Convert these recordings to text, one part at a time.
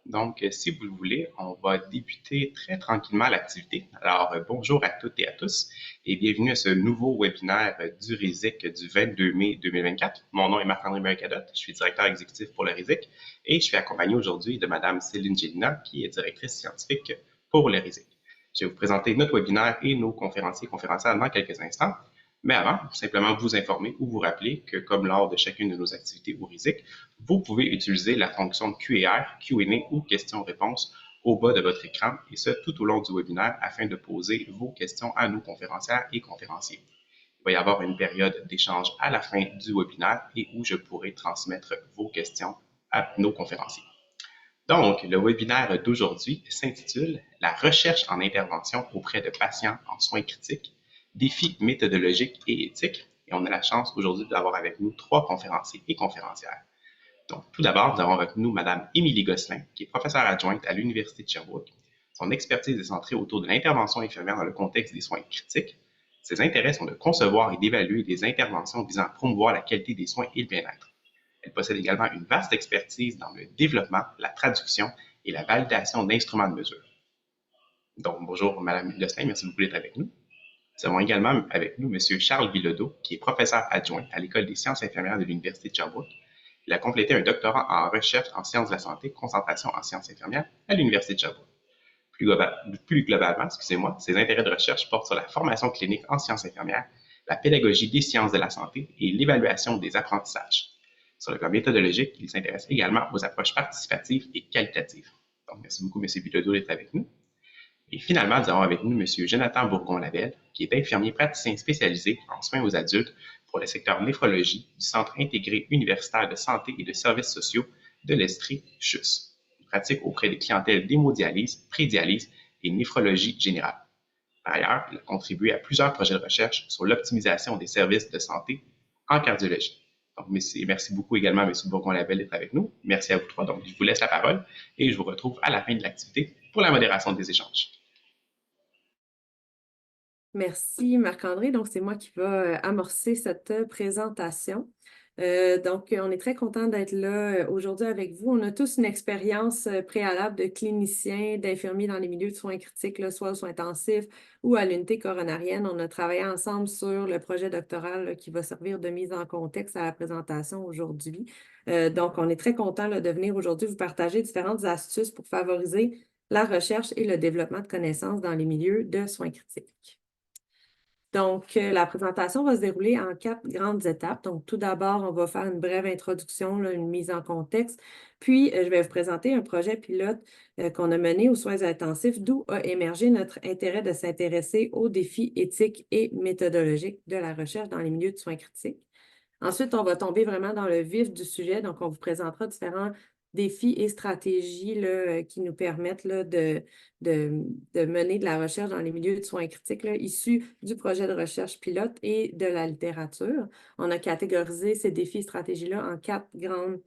Donc, si vous le voulez, on va débuter très tranquillement l'activité. Alors, bonjour à toutes et à tous et bienvenue à ce nouveau webinaire du RISIC du 22 mai 2024. Mon nom est Marc-André Mercadot, je suis directeur exécutif pour le RISIC et je suis accompagné aujourd'hui de Madame Céline Gélina, qui est directrice scientifique pour le RISIC. Je vais vous présenter notre webinaire et nos conférenciers et conférencières dans quelques instants. Mais avant, simplement vous informer ou vous rappeler que, comme lors de chacune de nos activités au RISIC, vous pouvez utiliser la fonction Q&A ou questions-réponses au bas de votre écran, et ce, tout au long du webinaire, afin de poser vos questions à nos conférencières et conférenciers. Il va y avoir une période d'échange à la fin du webinaire et où je pourrai transmettre vos questions à nos conférenciers. Donc, le webinaire d'aujourd'hui s'intitule « La recherche en intervention auprès de patients en soins critiques, défis méthodologiques et éthiques ». Et on a la chance aujourd'hui d'avoir avec nous 3 conférenciers et conférencières. Donc, tout d'abord, nous avons avec nous Mme Émilie Gosselin, qui est professeure adjointe à l'Université de Sherbrooke. Son expertise est centrée autour de l'intervention infirmière dans le contexte des soins critiques. Ses intérêts sont de concevoir et d'évaluer des interventions visant à promouvoir la qualité des soins et le bien-être. Elle possède également une vaste expertise dans le développement, la traduction et la validation d'instruments de mesure. Donc, bonjour Mme Gosselin, merci beaucoup d'être avec nous. Nous avons également avec nous M. Charles Bilodeau, qui est professeur adjoint à l'École des sciences infirmières de l'Université de Sherbrooke. Il a complété un doctorat en recherche en sciences de la santé, concentration en sciences infirmières à l'Université de Sherbrooke. Plus globalement, ses intérêts de recherche portent sur la formation clinique en sciences infirmières, la pédagogie des sciences de la santé et l'évaluation des apprentissages. Sur le plan méthodologique, il s'intéresse également aux approches participatives et qualitatives. Donc, merci beaucoup, M. Bilodeau, d'être avec nous. Et finalement, nous avons avec nous M. Jonathan Bourgon-Lavelle, qui est infirmier praticien spécialisé en soins aux adultes pour le secteur néphrologie du Centre intégré universitaire de santé et de services sociaux de l'Estrie-Chus. Il pratique auprès des clientèles d'hémodialyse, prédialyse et néphrologie générale. Par ailleurs, il a contribué à plusieurs projets de recherche sur l'optimisation des services de santé en cardiologie. Donc, merci beaucoup également à M. Bourgon-Lavelle d'être avec nous. Merci à vous trois. Donc, je vous laisse la parole et je vous retrouve à la fin de l'activité pour la modération des échanges. Merci Marc-André. Donc, c'est moi qui va amorcer cette présentation. Donc, on est très content d'être là aujourd'hui avec vous. On a tous une expérience préalable de cliniciens, d'infirmiers dans les milieux de soins critiques, là, soit aux soins intensifs ou à l'unité coronarienne. On a travaillé ensemble sur le projet doctoral là, qui va servir de mise en contexte à la présentation aujourd'hui. Donc, on est très content là, de venir aujourd'hui vous partager différentes astuces pour favoriser la recherche et le développement de connaissances dans les milieux de soins critiques. Donc, la présentation va se dérouler en 4 grandes étapes. Donc, tout d'abord, on va faire une brève introduction, là, une mise en contexte. Puis, je vais vous présenter un projet pilote qu'on a mené aux soins intensifs, d'où a émergé notre intérêt de s'intéresser aux défis éthiques et méthodologiques de la recherche dans les milieux de soins critiques. Ensuite, on va tomber vraiment dans le vif du sujet. Donc, on vous présentera différents défis et stratégies là, qui nous permettent là, de mener de la recherche dans les milieux de soins critiques là, issus du projet de recherche pilote et de la littérature. On a catégorisé ces défis et stratégies-là en 4 grandes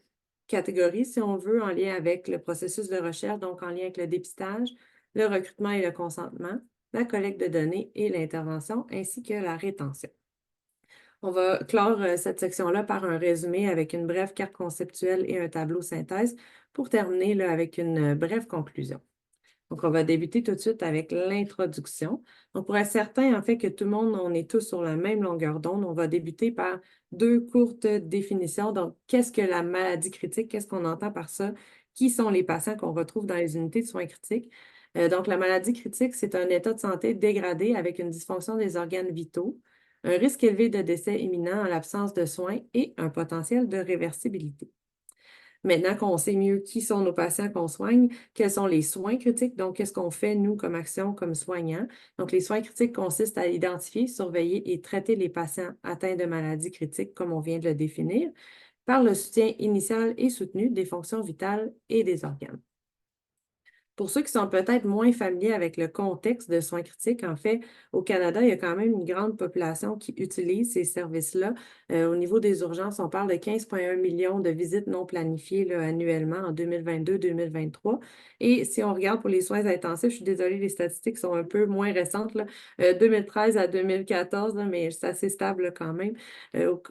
catégories, si on veut, en lien avec le processus de recherche, donc en lien avec le dépistage, le recrutement et le consentement, la collecte de données et l'intervention, ainsi que la rétention. On va clore cette section-là par un résumé avec une brève carte conceptuelle et un tableau synthèse pour terminer là, avec une brève conclusion. Donc, on va débuter tout de suite avec l'introduction. Donc, pour être certain, en fait, que tout le monde, on est tous sur la même longueur d'onde, on va débuter par 2 courtes définitions. Donc, qu'est-ce que la maladie critique? Qu'est-ce qu'on entend par ça? Qui sont les patients qu'on retrouve dans les unités de soins critiques? Donc, la maladie critique, c'est un état de santé dégradé avec une dysfonction des organes vitaux, un risque élevé de décès imminent en l'absence de soins et un potentiel de réversibilité. Maintenant qu'on sait mieux qui sont nos patients qu'on soigne, quels sont les soins critiques, donc qu'est-ce qu'on fait, nous, comme action, comme soignants. Donc, les soins critiques consistent à identifier, surveiller et traiter les patients atteints de maladies critiques, comme on vient de le définir, par le soutien initial et soutenu des fonctions vitales et des organes. Pour ceux qui sont peut-être moins familiers avec le contexte de soins critiques, en fait, au Canada, il y a quand même une grande population qui utilise ces services-là. Au niveau des urgences, on parle de 15,1 millions de visites non planifiées là, annuellement en 2022-2023. Et si on regarde pour les soins intensifs, je suis désolée, les statistiques sont un peu moins récentes, là, 2013 à 2014, là, mais c'est assez stable là, quand même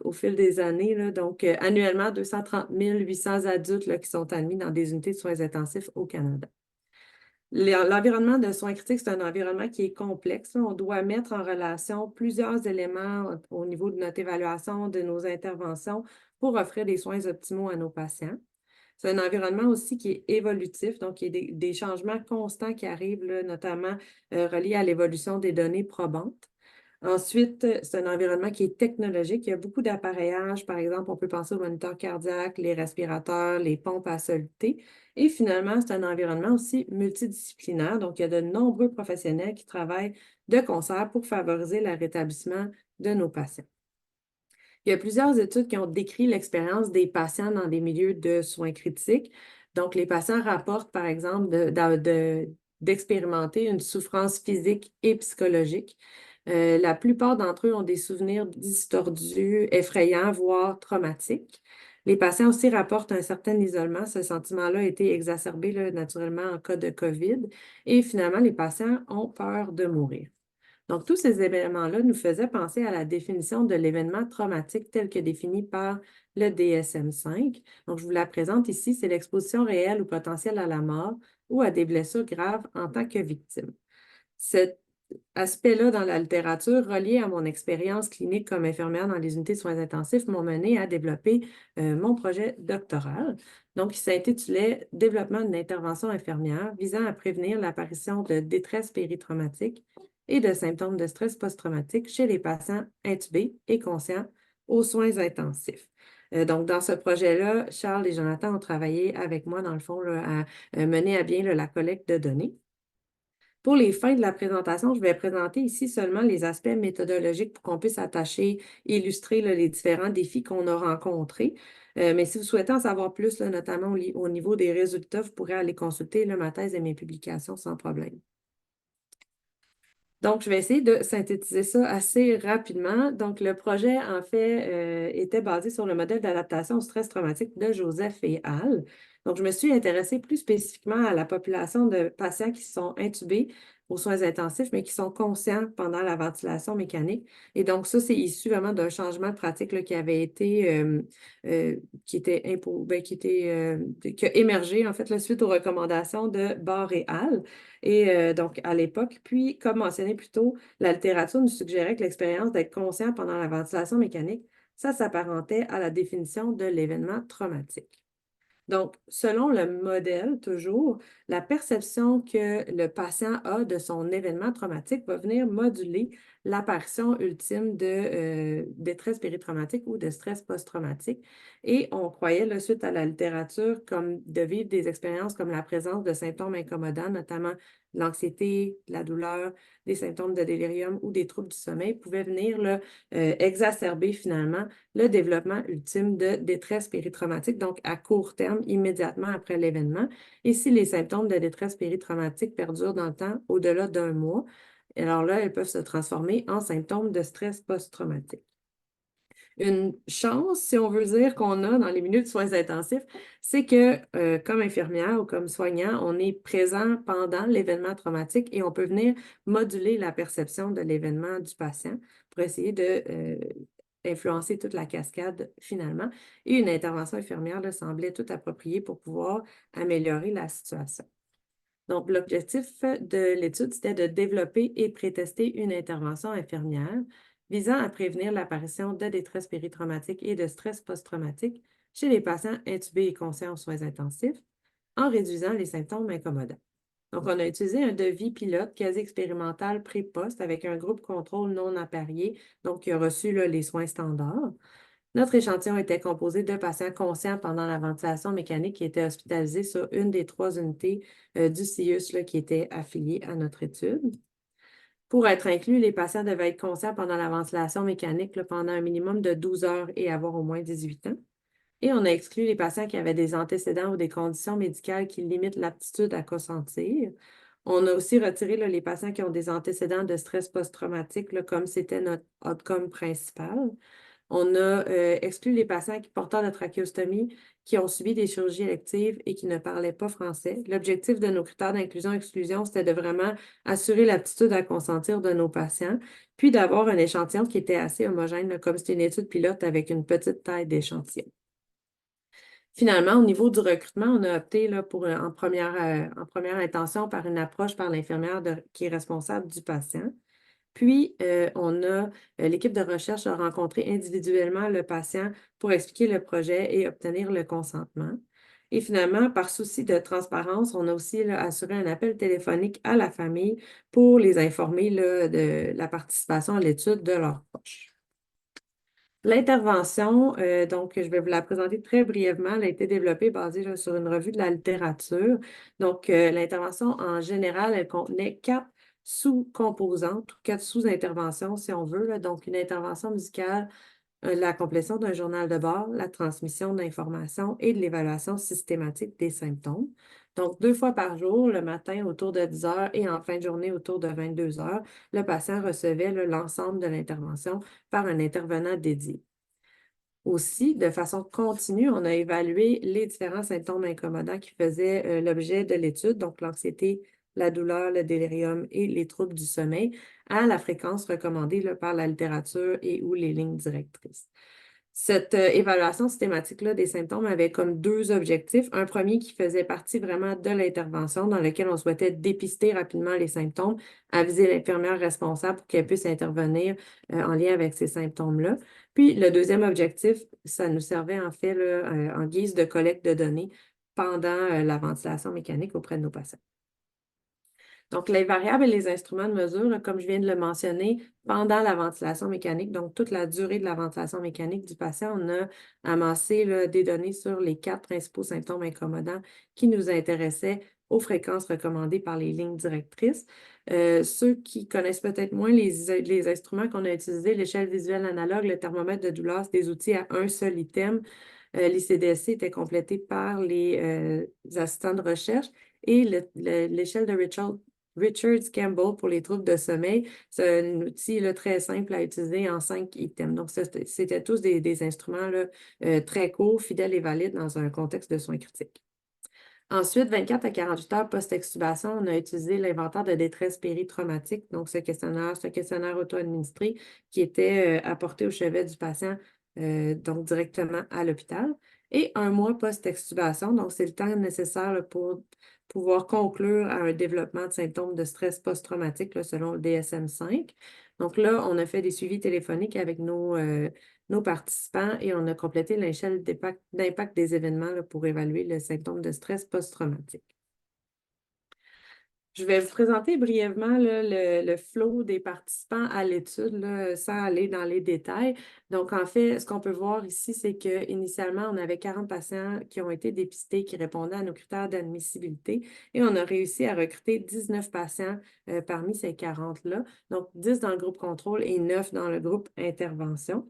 au fil des années. Là. Donc, annuellement, 230 800 adultes là, qui sont admis dans des unités de soins intensifs au Canada. L'environnement de soins critiques, c'est un environnement qui est complexe. On doit mettre en relation plusieurs éléments au niveau de notre évaluation, de nos interventions pour offrir des soins optimaux à nos patients. C'est un environnement aussi qui est évolutif, donc il y a des changements constants qui arrivent, là, notamment reliés à l'évolution des données probantes. Ensuite, c'est un environnement qui est technologique. Il y a beaucoup d'appareillages. Par exemple, on peut penser aux moniteurs cardiaques, les respirateurs, les pompes à soluté. Et finalement, c'est un environnement aussi multidisciplinaire. Donc, il y a de nombreux professionnels qui travaillent de concert pour favoriser le rétablissement de nos patients. Il y a plusieurs études qui ont décrit l'expérience des patients dans des milieux de soins critiques. Donc, les patients rapportent, par exemple, d'expérimenter une souffrance physique et psychologique. La plupart d'entre eux ont des souvenirs distordus, effrayants, voire traumatiques. Les patients aussi rapportent un certain isolement. Ce sentiment-là a été exacerbé là, naturellement en cas de COVID. Et finalement, les patients ont peur de mourir. Donc, tous ces éléments-là nous faisaient penser à la définition de l'événement traumatique tel que défini par le DSM-5. Donc, je vous la présente ici, c'est l'exposition réelle ou potentielle à la mort ou à des blessures graves en tant que victime. Cet aspect-là dans la littérature, relié à mon expérience clinique comme infirmière dans les unités de soins intensifs, m'ont mené à développer mon projet doctoral. Donc, il s'intitulait Développement d'une intervention infirmière visant à prévenir l'apparition de détresse péritraumatique et de symptômes de stress post-traumatique chez les patients intubés et conscients aux soins intensifs. Donc, dans ce projet-là, Charles et Jonathan ont travaillé avec moi, dans le fond, là, à mener à bien là, la collecte de données. Pour les fins de la présentation, je vais présenter ici seulement les aspects méthodologiques pour qu'on puisse attacher, illustrer là, les différents défis qu'on a rencontrés. Mais si vous souhaitez en savoir plus, là, notamment au niveau des résultats, vous pourrez aller consulter là, ma thèse et mes publications sans problème. Donc, je vais essayer de synthétiser ça assez rapidement. Donc, le projet, en fait, était basé sur le modèle d'adaptation au stress traumatique de Joseph et Al. Donc, je me suis intéressée plus spécifiquement à la population de patients qui sont intubés aux soins intensifs, mais qui sont conscients pendant la ventilation mécanique. Et donc, ça, c'est issu vraiment d'un changement de pratique là, qui avait été, qui a émergé, en fait, là, suite aux recommandations de Barr et Al. Et donc, à l'époque, puis, comme mentionné plus tôt, la littérature nous suggérait que l'expérience d'être conscient pendant la ventilation mécanique, ça s'apparentait à la définition de l'événement traumatique. Donc, selon le modèle, toujours, la perception que le patient a de son événement traumatique va venir moduler l'apparition ultime de détresse péritraumatique ou de stress post-traumatique. Et on croyait, là, suite à la littérature, comme de vivre des expériences comme la présence de symptômes incommodants, notamment l'anxiété, la douleur, des symptômes de délirium ou des troubles du sommeil, pouvaient venir là, exacerber finalement le développement ultime de détresse péritraumatique, donc à court terme, immédiatement après l'événement. Et si les symptômes de détresse péritraumatique perdurent dans le temps, au-delà d'un mois, alors là, elles peuvent se transformer en symptômes de stress post-traumatique. Une chance, si on veut dire, qu'on a dans les milieux de soins intensifs, c'est que comme infirmière ou comme soignant, on est présent pendant l'événement traumatique et on peut venir moduler la perception de l'événement du patient pour essayer de influencer toute la cascade finalement. Et une intervention infirmière là, semblait tout appropriée pour pouvoir améliorer la situation. Donc, l'objectif de l'étude, c'était de développer et prétester une intervention infirmière visant à prévenir l'apparition de détresse péritraumatique et de stress post-traumatique chez les patients intubés et conscients aux soins intensifs en réduisant les symptômes incommodants. Donc, on a utilisé un devis pilote quasi expérimental pré-poste avec un groupe contrôle non apparié, donc qui a reçu là, les soins standards. Notre échantillon était composé de patients conscients pendant la ventilation mécanique qui étaient hospitalisés sur une des 3 unités du CIUS là, qui étaient affiliées à notre étude. Pour être inclus, les patients devaient être conscients pendant la ventilation mécanique là, pendant un minimum de 12 heures et avoir au moins 18 ans. Et on a exclu les patients qui avaient des antécédents ou des conditions médicales qui limitent l'aptitude à consentir. On a aussi retiré là, les patients qui ont des antécédents de stress post-traumatique, là, comme c'était notre outcome principal. On a exclu les patients qui porteurs de trachéostomie qui ont subi des chirurgies électives et qui ne parlaient pas français. L'objectif de nos critères d'inclusion-exclusion, c'était de vraiment assurer l'aptitude à consentir de nos patients, puis d'avoir un échantillon qui était assez homogène, là, comme c'était une étude pilote avec une petite taille d'échantillon. Finalement, au niveau du recrutement, on a opté là, pour, en première intention par une approche par l'infirmière qui est responsable du patient. Puis, l'équipe de recherche a rencontré individuellement le patient pour expliquer le projet et obtenir le consentement. Et finalement, par souci de transparence, on a aussi là, assuré un appel téléphonique à la famille pour les informer là, de la participation à l'étude de leurs proches. L'intervention, donc, je vais vous la présenter très brièvement. Elle a été développée basée là, sur une revue de la littérature. Donc, l'intervention, en général, elle contenait 4 sous-composantes, 4 sous-interventions, si on veut, là. Donc, une intervention musicale, la complétion d'un journal de bord, la transmission d'informations et de l'évaluation systématique des symptômes. Donc, 2 fois par jour, le matin autour de 10 heures et en fin de journée autour de 22 heures, le patient recevait l'ensemble de l'intervention par un intervenant dédié. Aussi, de façon continue, on a évalué les différents symptômes incommodants qui faisaient l'objet de l'étude, donc l'anxiété, la douleur, le délirium et les troubles du sommeil, à la fréquence recommandée là, par la littérature et ou les lignes directrices. Cette évaluation systématique-là des symptômes avait comme 2 objectifs. Un premier qui faisait partie vraiment de l'intervention dans lequel on souhaitait dépister rapidement les symptômes, aviser l'infirmière responsable pour qu'elle puisse intervenir en lien avec ces symptômes-là. Puis le deuxième objectif, ça nous servait en fait là, en guise de collecte de données pendant la ventilation mécanique auprès de nos patients. Donc, les variables et les instruments de mesure, là, comme je viens de le mentionner, pendant la ventilation mécanique, donc toute la durée de la ventilation mécanique du patient, on a amassé là, des données sur les 4 principaux symptômes incommodants qui nous intéressaient aux fréquences recommandées par les lignes directrices. Ceux qui connaissent peut-être moins les instruments qu'on a utilisés, l'échelle visuelle analogue, le thermomètre de douleur, c'est des outils à un seul item. L'ICDSC était complété par les assistants de recherche et l'échelle de Richards Campbell pour les troubles de sommeil. C'est un outil là, très simple à utiliser en 5 items. Donc, c'était tous des instruments là, très courts, fidèles et valides dans un contexte de soins critiques. Ensuite, 24 à 48 heures post-extubation, on a utilisé l'inventaire de détresse péritraumatique, donc ce questionnaire auto-administré qui était apporté au chevet du patient, donc directement à l'hôpital. Et 1 mois post-extubation, donc c'est le temps nécessaire là, pour pouvoir conclure à un développement de symptômes de stress post-traumatique là, selon le DSM-5. Donc là, on a fait des suivis téléphoniques avec nos participants et on a complété l'échelle d'impact des événements là, pour évaluer le symptôme de stress post-traumatique. Je vais vous présenter brièvement là, le flow des participants à l'étude là, sans aller dans les détails. Donc, en fait, ce qu'on peut voir ici, c'est qu'initialement, on avait 40 patients qui ont été dépistés, qui répondaient à nos critères d'admissibilité et on a réussi à recruter 19 patients parmi ces 40-là. Donc, 10 dans le groupe contrôle et 9 dans le groupe intervention.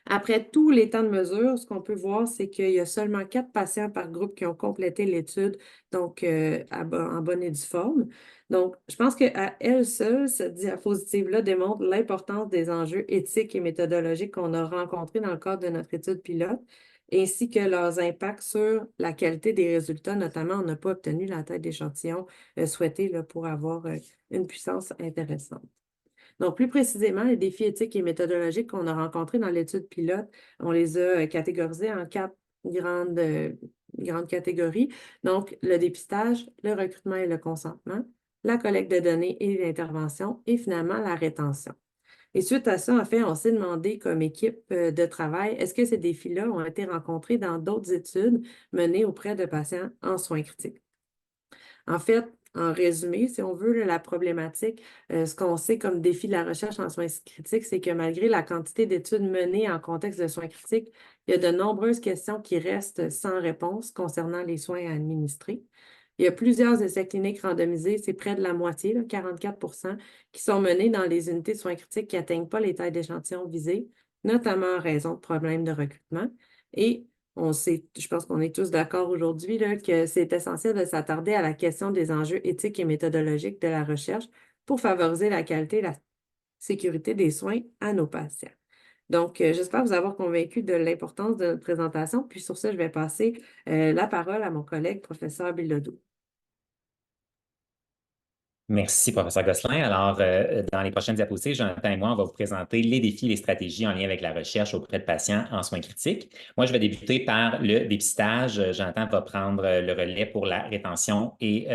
Après tous les temps de mesure, ce qu'on peut voir, c'est qu'il y a seulement 4 patients par groupe qui ont complété l'étude, donc en bonne et due forme. Donc, je pense qu'à elle seule, cette diapositive-là démontre l'importance des enjeux éthiques et méthodologiques qu'on a rencontrés dans le cadre de notre étude pilote, ainsi que leurs impacts sur la qualité des résultats. Notamment, on n'a pas obtenu la taille d'échantillon souhaitée là, pour avoir une puissance intéressante. Donc, plus précisément, les défis éthiques et méthodologiques qu'on a rencontrés dans l'étude pilote, on les a catégorisés en 4 grandes catégories. Donc, le dépistage, le recrutement et le consentement, la collecte de données et l'intervention, et finalement, la rétention. Et suite à ça, en fait, on s'est demandé comme équipe de travail, est-ce que ces défis-là ont été rencontrés dans d'autres études menées auprès de patients en soins critiques? En fait, en résumé, si on veut, là, la problématique, ce qu'on sait comme défi de la recherche en soins critiques, c'est que malgré la quantité d'études menées en contexte de soins critiques, il y a de nombreuses questions qui restent sans réponse concernant les soins à administrer. Il y a plusieurs essais cliniques randomisés, c'est près de la moitié, là, 44 qui sont menés dans les unités de soins critiques qui n'atteignent pas les tailles d'échantillons visées, notamment en raison de problèmes de recrutement. Et on sait, je pense qu'on est tous d'accord aujourd'hui là, que c'est essentiel de s'attarder à la question des enjeux éthiques et méthodologiques de la recherche pour favoriser la qualité et la sécurité des soins à nos patients. Donc, j'espère vous avoir convaincu de l'importance de notre présentation. Puis sur ça, je vais passer la parole à mon collègue, professeur Bilodeau. Merci, professeur Gosselin. Alors, dans les prochaines diapositives, Jonathan et moi, on va vous présenter les défis et les stratégies en lien avec la recherche auprès de patients en soins critiques. Moi, je vais débuter par le dépistage. Jonathan va prendre le relais pour la rétention et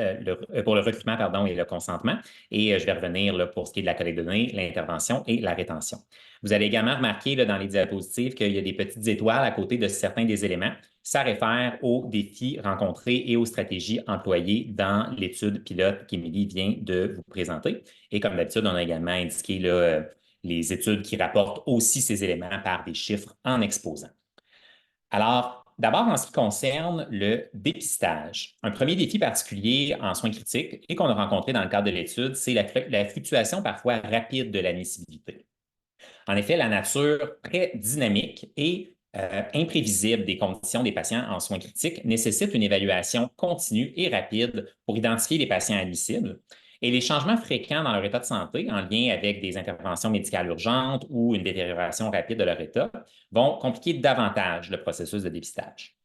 pour le recrutement, pardon, et le consentement. Et je vais revenir là, pour ce qui est de la collecte de données, l'intervention et la rétention. Vous allez également remarquer là, dans les diapositives qu'il y a des petites étoiles à côté de certains des éléments. Ça réfère aux défis rencontrés et aux stratégies employées dans l'étude pilote qu'Émilie vient de vous présenter. Et comme d'habitude, on a également indiqué là, les études qui rapportent aussi ces éléments par des chiffres en exposant. Alors, d'abord, en ce qui concerne le dépistage, un premier défi particulier en soins critiques et qu'on a rencontré dans le cadre de l'étude, c'est la fluctuation parfois rapide de l'admissibilité. En effet, la nature très dynamique et imprévisible des conditions des patients en soins critiques nécessite une évaluation continue et rapide pour identifier les patients admissibles. Et les changements fréquents dans leur état de santé, en lien avec des interventions médicales urgentes ou une détérioration rapide de leur état, vont compliquer davantage le processus de dépistage.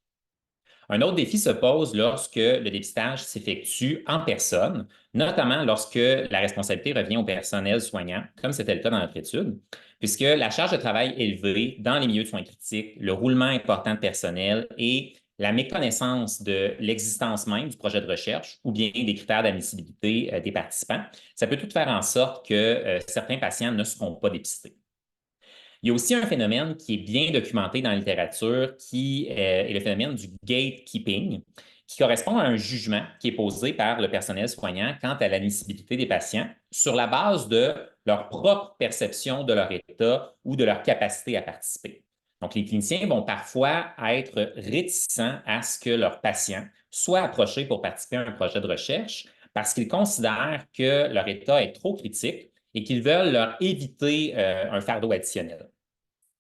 Un autre défi se pose lorsque le dépistage s'effectue en personne, notamment lorsque la responsabilité revient au personnel soignant, comme c'était le cas dans notre étude, puisque la charge de travail élevée dans les milieux de soins critiques, le roulement important de personnel et la méconnaissance de l'existence même du projet de recherche ou bien des critères d'admissibilité des participants, ça peut tout faire en sorte que certains patients ne seront pas dépistés. Il y a aussi un phénomène qui est bien documenté dans la littérature, qui est le phénomène du gatekeeping, qui correspond à un jugement qui est posé par le personnel soignant quant à l'admissibilité des patients sur la base de leur propre perception de leur état ou de leur capacité à participer. Donc, les cliniciens vont parfois être réticents à ce que leurs patients soient approchés pour participer à un projet de recherche parce qu'ils considèrent que leur état est trop critique et qu'ils veulent leur éviter un fardeau additionnel.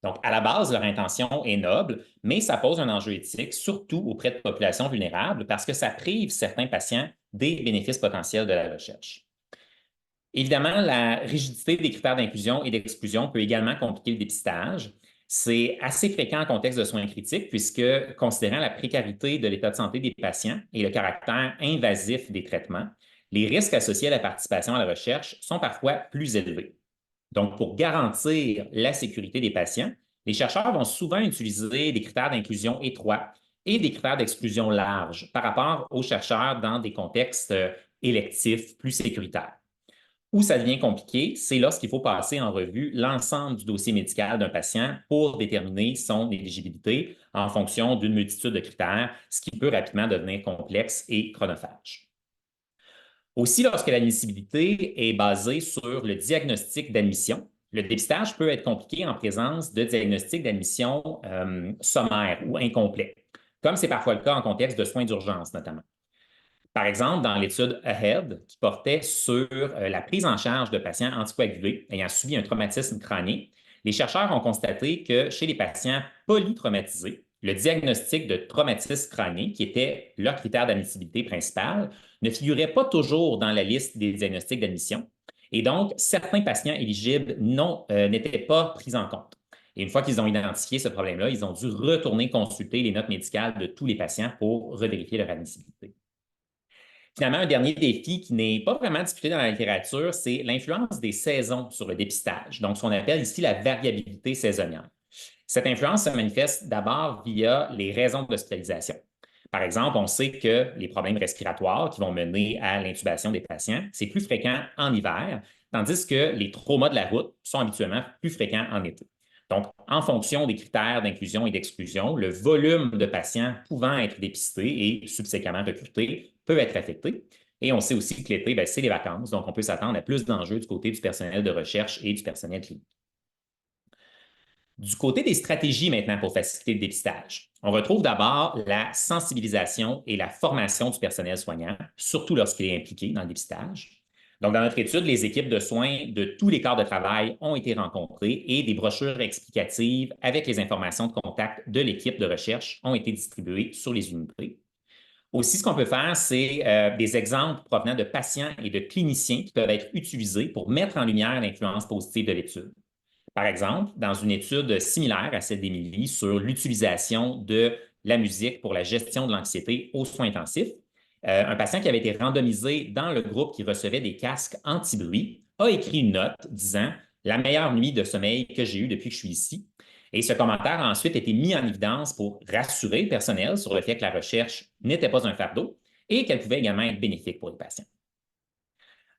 Donc, à la base, leur intention est noble, mais ça pose un enjeu éthique, surtout auprès de populations vulnérables, parce que ça prive certains patients des bénéfices potentiels de la recherche. Évidemment, la rigidité des critères d'inclusion et d'exclusion peut également compliquer le dépistage. C'est assez fréquent en contexte de soins critiques, puisque, considérant la précarité de l'état de santé des patients et le caractère invasif des traitements, les risques associés à la participation à la recherche sont parfois plus élevés. Donc, pour garantir la sécurité des patients, les chercheurs vont souvent utiliser des critères d'inclusion étroits et des critères d'exclusion larges par rapport aux chercheurs dans des contextes électifs plus sécuritaires. Où ça devient compliqué, c'est lorsqu'il faut passer en revue l'ensemble du dossier médical d'un patient pour déterminer son éligibilité en fonction d'une multitude de critères, ce qui peut rapidement devenir complexe et chronophage. Aussi, lorsque l'admissibilité est basée sur le diagnostic d'admission, le dépistage peut être compliqué en présence de diagnostics d'admission sommaires ou incomplets, comme c'est parfois le cas en contexte de soins d'urgence notamment. Par exemple, dans l'étude AHEAD, qui portait sur la prise en charge de patients anticoagulés ayant subi un traumatisme crânien, les chercheurs ont constaté que chez les patients polytraumatisés, le diagnostic de traumatisme crânien, qui était leur critère d'admissibilité principal, ne figurait pas toujours dans la liste des diagnostics d'admission. Et donc, certains patients éligibles n'étaient pas pris en compte. Et une fois qu'ils ont identifié ce problème-là, ils ont dû retourner consulter les notes médicales de tous les patients pour revérifier leur admissibilité. Finalement, un dernier défi qui n'est pas vraiment discuté dans la littérature, c'est l'influence des saisons sur le dépistage, donc ce qu'on appelle ici la variabilité saisonnière. Cette influence se manifeste d'abord via les raisons d'hospitalisation. Par exemple, on sait que les problèmes respiratoires qui vont mener à l'intubation des patients, c'est plus fréquent en hiver, tandis que les traumas de la route sont habituellement plus fréquents en été. Donc, en fonction des critères d'inclusion et d'exclusion, le volume de patients pouvant être dépistés et subséquemment recrutés peut être affecté. Et on sait aussi que l'été, c'est les vacances, donc on peut s'attendre à plus d'enjeux du côté du personnel de recherche et du personnel clinique. Du côté des stratégies maintenant pour faciliter le dépistage, on retrouve d'abord la sensibilisation et la formation du personnel soignant, surtout lorsqu'il est impliqué dans le dépistage. Donc, dans notre étude, les équipes de soins de tous les corps de travail ont été rencontrées et des brochures explicatives avec les informations de contact de l'équipe de recherche ont été distribuées sur les unités. Aussi, ce qu'on peut faire, c'est des exemples provenant de patients et de cliniciens qui peuvent être utilisés pour mettre en lumière l'influence positive de l'étude. Par exemple, dans une étude similaire à celle d'Émilie sur l'utilisation de la musique pour la gestion de l'anxiété aux soins intensifs, un patient qui avait été randomisé dans le groupe qui recevait des casques anti-bruit a écrit une note disant « La meilleure nuit de sommeil que j'ai eue depuis que je suis ici ». Et ce commentaire a ensuite été mis en évidence pour rassurer le personnel sur le fait que la recherche n'était pas un fardeau et qu'elle pouvait également être bénéfique pour les patients.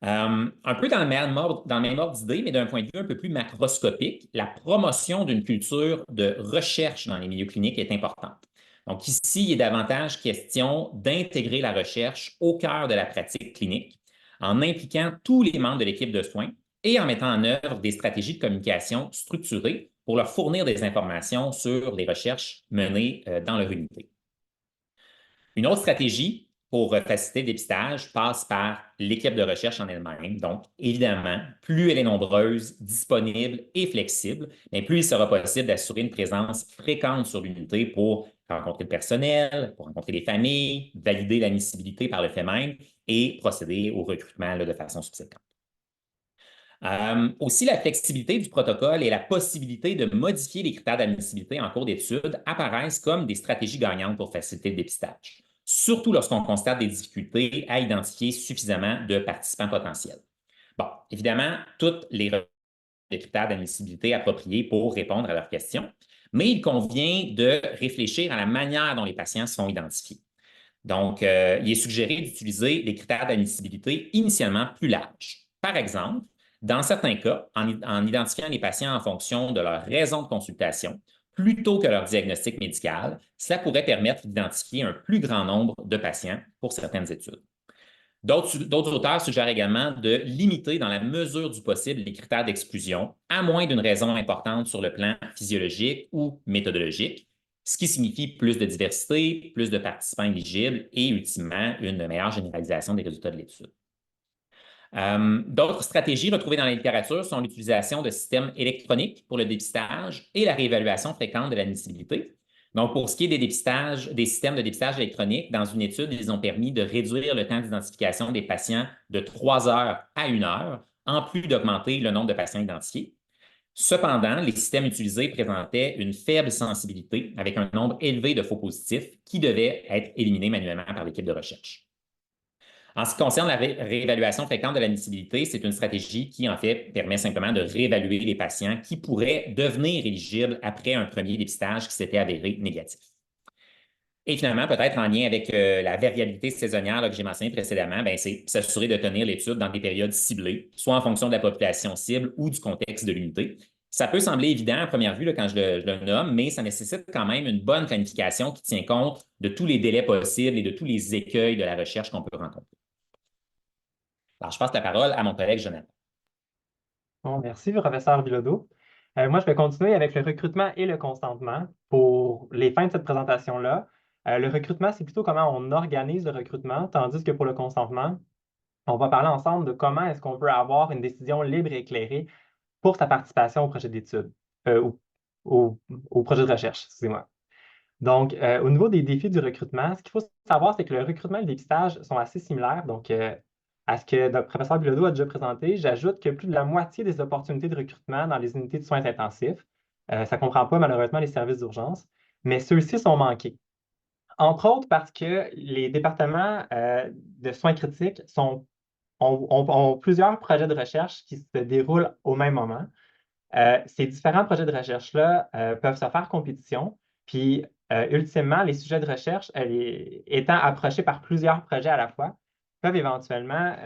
Un peu dans le même ordre d'idée, mais d'un point de vue un peu plus macroscopique, la promotion d'une culture de recherche dans les milieux cliniques est importante. Donc ici, il est davantage question d'intégrer la recherche au cœur de la pratique clinique en impliquant tous les membres de l'équipe de soins et en mettant en œuvre des stratégies de communication structurées pour leur fournir des informations sur les recherches menées dans leur unité. Une autre stratégie pour faciliter le dépistage passe par l'équipe de recherche en elle-même. Donc, évidemment, plus elle est nombreuse, disponible et flexible, mais plus il sera possible d'assurer une présence fréquente sur l'unité pour rencontrer le personnel, pour rencontrer les familles, valider l'admissibilité par le fait même et procéder au recrutement de façon subséquente. Aussi, la flexibilité du protocole et la possibilité de modifier les critères d'admissibilité en cours d'étude apparaissent comme des stratégies gagnantes pour faciliter le dépistage, surtout lorsqu'on constate des difficultés à identifier suffisamment de participants potentiels. Bon, évidemment, toutes les critères d'admissibilité appropriés pour répondre à leurs questions, mais il convient de réfléchir à la manière dont les patients sont identifiés. Donc, il est suggéré d'utiliser des critères d'admissibilité initialement plus larges. Par exemple, dans certains cas, en identifiant les patients en fonction de leur raison de consultation, plutôt que leur diagnostic médical, cela pourrait permettre d'identifier un plus grand nombre de patients pour certaines études. D'autres auteurs suggèrent également de limiter dans la mesure du possible les critères d'exclusion, à moins d'une raison importante sur le plan physiologique ou méthodologique, ce qui signifie plus de diversité, plus de participants éligibles et ultimement une meilleure généralisation des résultats de l'étude. D'autres stratégies retrouvées dans la littérature sont l'utilisation de systèmes électroniques pour le dépistage et la réévaluation fréquente de l'admissibilité. Donc, pour ce qui est des systèmes de dépistage électronique, dans une étude, ils ont permis de réduire le temps d'identification des patients de 3 heures à 1 heure, en plus d'augmenter le nombre de patients identifiés. Cependant, les systèmes utilisés présentaient une faible sensibilité avec un nombre élevé de faux positifs qui devaient être éliminés manuellement par l'équipe de recherche. En ce qui concerne la réévaluation fréquente de l'admissibilité, c'est une stratégie qui, en fait, permet simplement de réévaluer les patients qui pourraient devenir éligibles après un premier dépistage qui s'était avéré négatif. Et finalement, peut-être en lien avec la variabilité saisonnière que j'ai mentionnée précédemment, c'est s'assurer de tenir l'étude dans des périodes ciblées, soit en fonction de la population cible ou du contexte de l'unité. Ça peut sembler évident à première vue là, quand je le nomme, mais ça nécessite quand même une bonne planification qui tient compte de tous les délais possibles et de tous les écueils de la recherche qu'on peut rencontrer. Alors, je passe la parole à mon collègue Jonathan. Bon, merci, professeur Bilodeau. Moi, je vais continuer avec le recrutement et le consentement pour les fins de cette présentation-là. Le recrutement, c'est plutôt comment on organise le recrutement, tandis que pour le consentement, on va parler ensemble de comment est-ce qu'on peut avoir une décision libre et éclairée pour sa participation au projet d'étude, au projet de recherche, excusez-moi. Donc, au niveau des défis du recrutement, ce qu'il faut savoir, c'est que le recrutement et le dépistage sont assez similaires. Donc, à ce que le professeur Bilodeau a déjà présenté, j'ajoute que plus de la moitié des opportunités de recrutement dans les unités de soins intensifs, ça ne comprend pas malheureusement les services d'urgence, mais ceux-ci sont manqués. Entre autres parce que les départements de soins critiques ont plusieurs projets de recherche qui se déroulent au même moment. Ces différents projets de recherche-là peuvent se faire compétition, puis ultimement, les sujets de recherche, étant approchés par plusieurs projets à la fois, peuvent éventuellement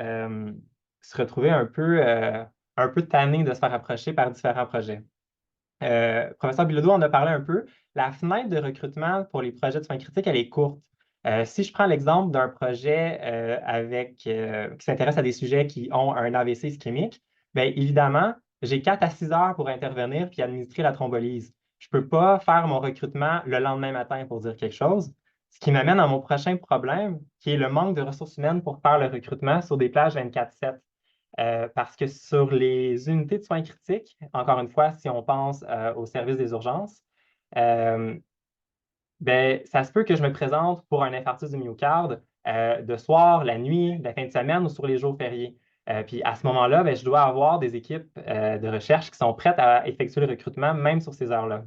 se retrouver un peu tannés de se faire approcher par différents projets. Professeur Bilodeau en a parlé un peu. La fenêtre de recrutement pour les projets de soins critiques, elle est courte. Si je prends l'exemple d'un projet qui s'intéresse à des sujets qui ont un AVC ischémique, bien évidemment, j'ai 4 à 6 heures pour intervenir puis administrer la thrombolyse. Je ne peux pas faire mon recrutement le lendemain matin pour dire quelque chose, ce qui m'amène à mon prochain problème, qui est le manque de ressources humaines pour faire le recrutement sur des plages 24/7. parce que sur les unités de soins critiques, encore une fois, si on pense au service des urgences, ben, ça se peut que je me présente pour un infarctus du myocarde de soir, la nuit, la fin de semaine ou sur les jours fériés. Puis à ce moment-là, ben, je dois avoir des équipes de recherche qui sont prêtes à effectuer le recrutement, même sur ces heures-là.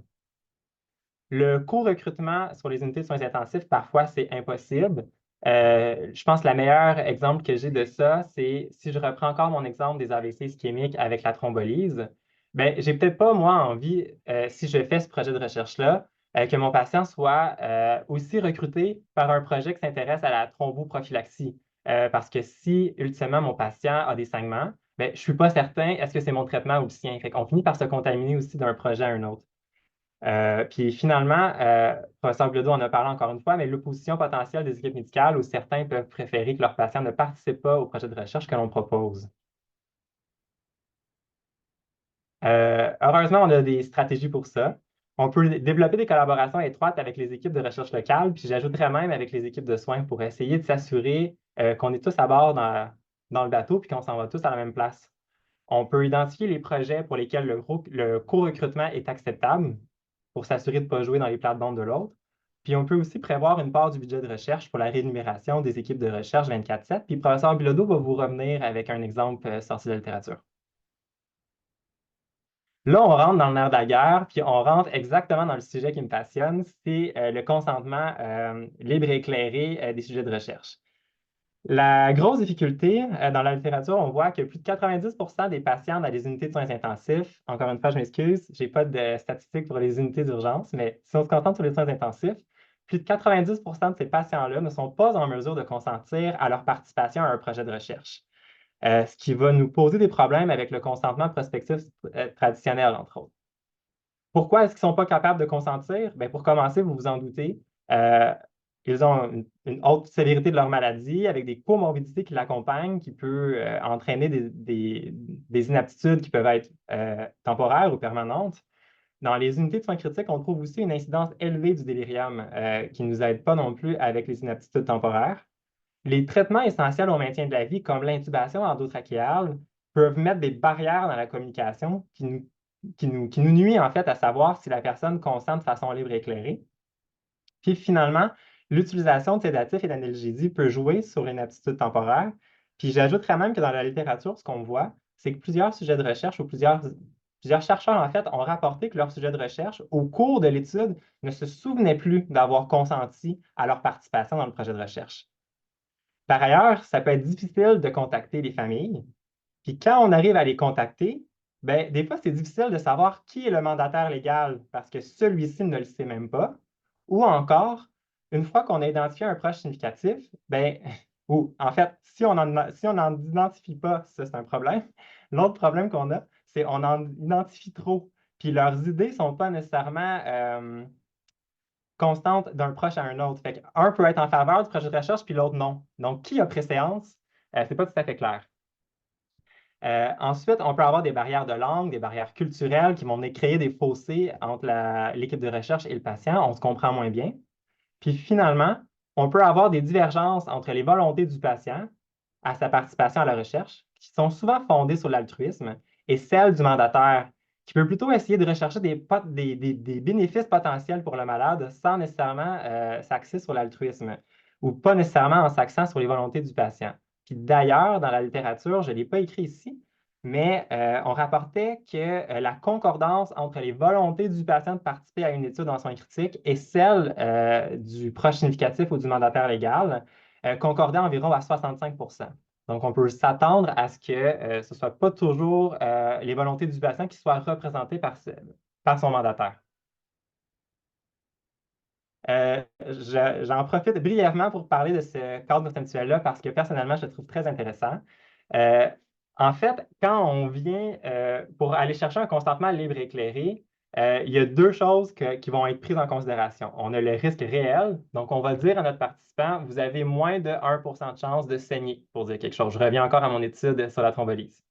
Le co-recrutement sur les unités de soins intensifs, parfois, c'est impossible. Je pense que le meilleur exemple que j'ai de ça, c'est si je reprends encore mon exemple des AVC ischémiques avec la thrombolyse, ben, j'ai peut-être pas, moi, envie, si je fais ce projet de recherche-là, que mon patient soit aussi recruté par un projet qui s'intéresse à la thromboprophylaxie. Parce que si, ultimement, mon patient a des saignements, ben, je ne suis pas certain, est-ce que c'est mon traitement ou le sien? Fait qu'on finit par se contaminer aussi d'un projet à un autre. Puis finalement, professeur Bilodeau en a parlé encore une fois, mais l'opposition potentielle des équipes médicales où certains peuvent préférer que leurs patients ne participent pas au projet de recherche que l'on propose. Heureusement, on a des stratégies pour ça. On peut développer des collaborations étroites avec les équipes de recherche locales, puis j'ajouterais même avec les équipes de soins pour essayer de s'assurer qu'on est tous à bord dans le bateau puis qu'on s'en va tous à la même place. On peut identifier les projets pour lesquels le co-recrutement est acceptable pour s'assurer de ne pas jouer dans les plates-bandes de l'autre. Puis on peut aussi prévoir une part du budget de recherche pour la rémunération des équipes de recherche 24/7. Puis le professeur Bilodeau va vous revenir avec un exemple sorti de la littérature. Là, on rentre dans le nerf de la guerre, puis on rentre exactement dans le sujet qui me passionne, c'est le consentement libre et éclairé des sujets de recherche. La grosse difficulté dans la littérature, on voit que plus de 90% des patients dans les unités de soins intensifs, encore une fois, je m'excuse, je n'ai pas de statistiques pour les unités d'urgence, mais si on se concentre sur les soins intensifs, plus de 90% de ces patients-là ne sont pas en mesure de consentir à leur participation à un projet de recherche. Ce qui va nous poser des problèmes avec le consentement prospectif traditionnel, entre autres. Pourquoi est-ce qu'ils ne sont pas capables de consentir? Bien, pour commencer, vous vous en doutez, ils ont une haute sévérité de leur maladie avec des comorbidités qui l'accompagnent, qui peut entraîner des inaptitudes qui peuvent être temporaires ou permanentes. Dans les unités de soins critiques, on trouve aussi une incidence élevée du délirium qui ne nous aide pas non plus avec les inaptitudes temporaires. Les traitements essentiels au maintien de la vie, comme l'intubation endotrachéale, peuvent mettre des barrières dans la communication qui nous nuit en fait à savoir si la personne consent de façon libre et éclairée. Puis finalement, l'utilisation de sédatifs et d'analgésie peut jouer sur une aptitude temporaire. Puis j'ajouterais même que dans la littérature, ce qu'on voit, c'est que plusieurs sujets de recherche ou plusieurs chercheurs, en fait, ont rapporté que leurs sujets de recherche, au cours de l'étude, ne se souvenaient plus d'avoir consenti à leur participation dans le projet de recherche. Par ailleurs, ça peut être difficile de contacter les familles. Puis quand on arrive à les contacter, ben, des fois, c'est difficile de savoir qui est le mandataire légal parce que celui-ci ne le sait même pas. Ou encore, une fois qu'on a identifié un proche significatif, ben, ou en fait, si on n'en identifie pas, ça c'est un problème. L'autre problème qu'on a, c'est qu'on en identifie trop. Puis leurs idées ne sont pas nécessairement constante d'un proche à un autre. Fait qu'un peut être en faveur du projet de recherche, puis l'autre non. Donc, qui a préséance? C'est pas tout à fait clair. Ensuite, on peut avoir des barrières de langue, des barrières culturelles qui vont venir créer des fossés entre l'équipe de recherche et le patient. On se comprend moins bien. Puis finalement, on peut avoir des divergences entre les volontés du patient à sa participation à la recherche, qui sont souvent fondées sur l'altruisme, et celles du mandataire, qui peut plutôt essayer de rechercher des bénéfices potentiels pour le malade sans nécessairement s'axer sur l'altruisme, ou pas nécessairement en s'axant sur les volontés du patient. Puis d'ailleurs, dans la littérature, je ne l'ai pas écrit ici, mais on rapportait que la concordance entre les volontés du patient de participer à une étude en soins critiques et celle du proche significatif ou du mandataire légal concordait environ à 65%. Donc, on peut s'attendre à ce que ce ne soit pas toujours les volontés du patient qui soient représentées par son mandataire. J'en profite brièvement pour parler de ce cadre conceptuel-là parce que personnellement, je le trouve très intéressant. En fait, quand on vient pour aller chercher un consentement libre et éclairé, il y a deux choses qui vont être prises en considération. On a le risque réel, donc on va dire à notre participant, vous avez moins de 1% de chance de saigner, pour dire quelque chose. Je reviens encore à mon étude sur la thrombolyse.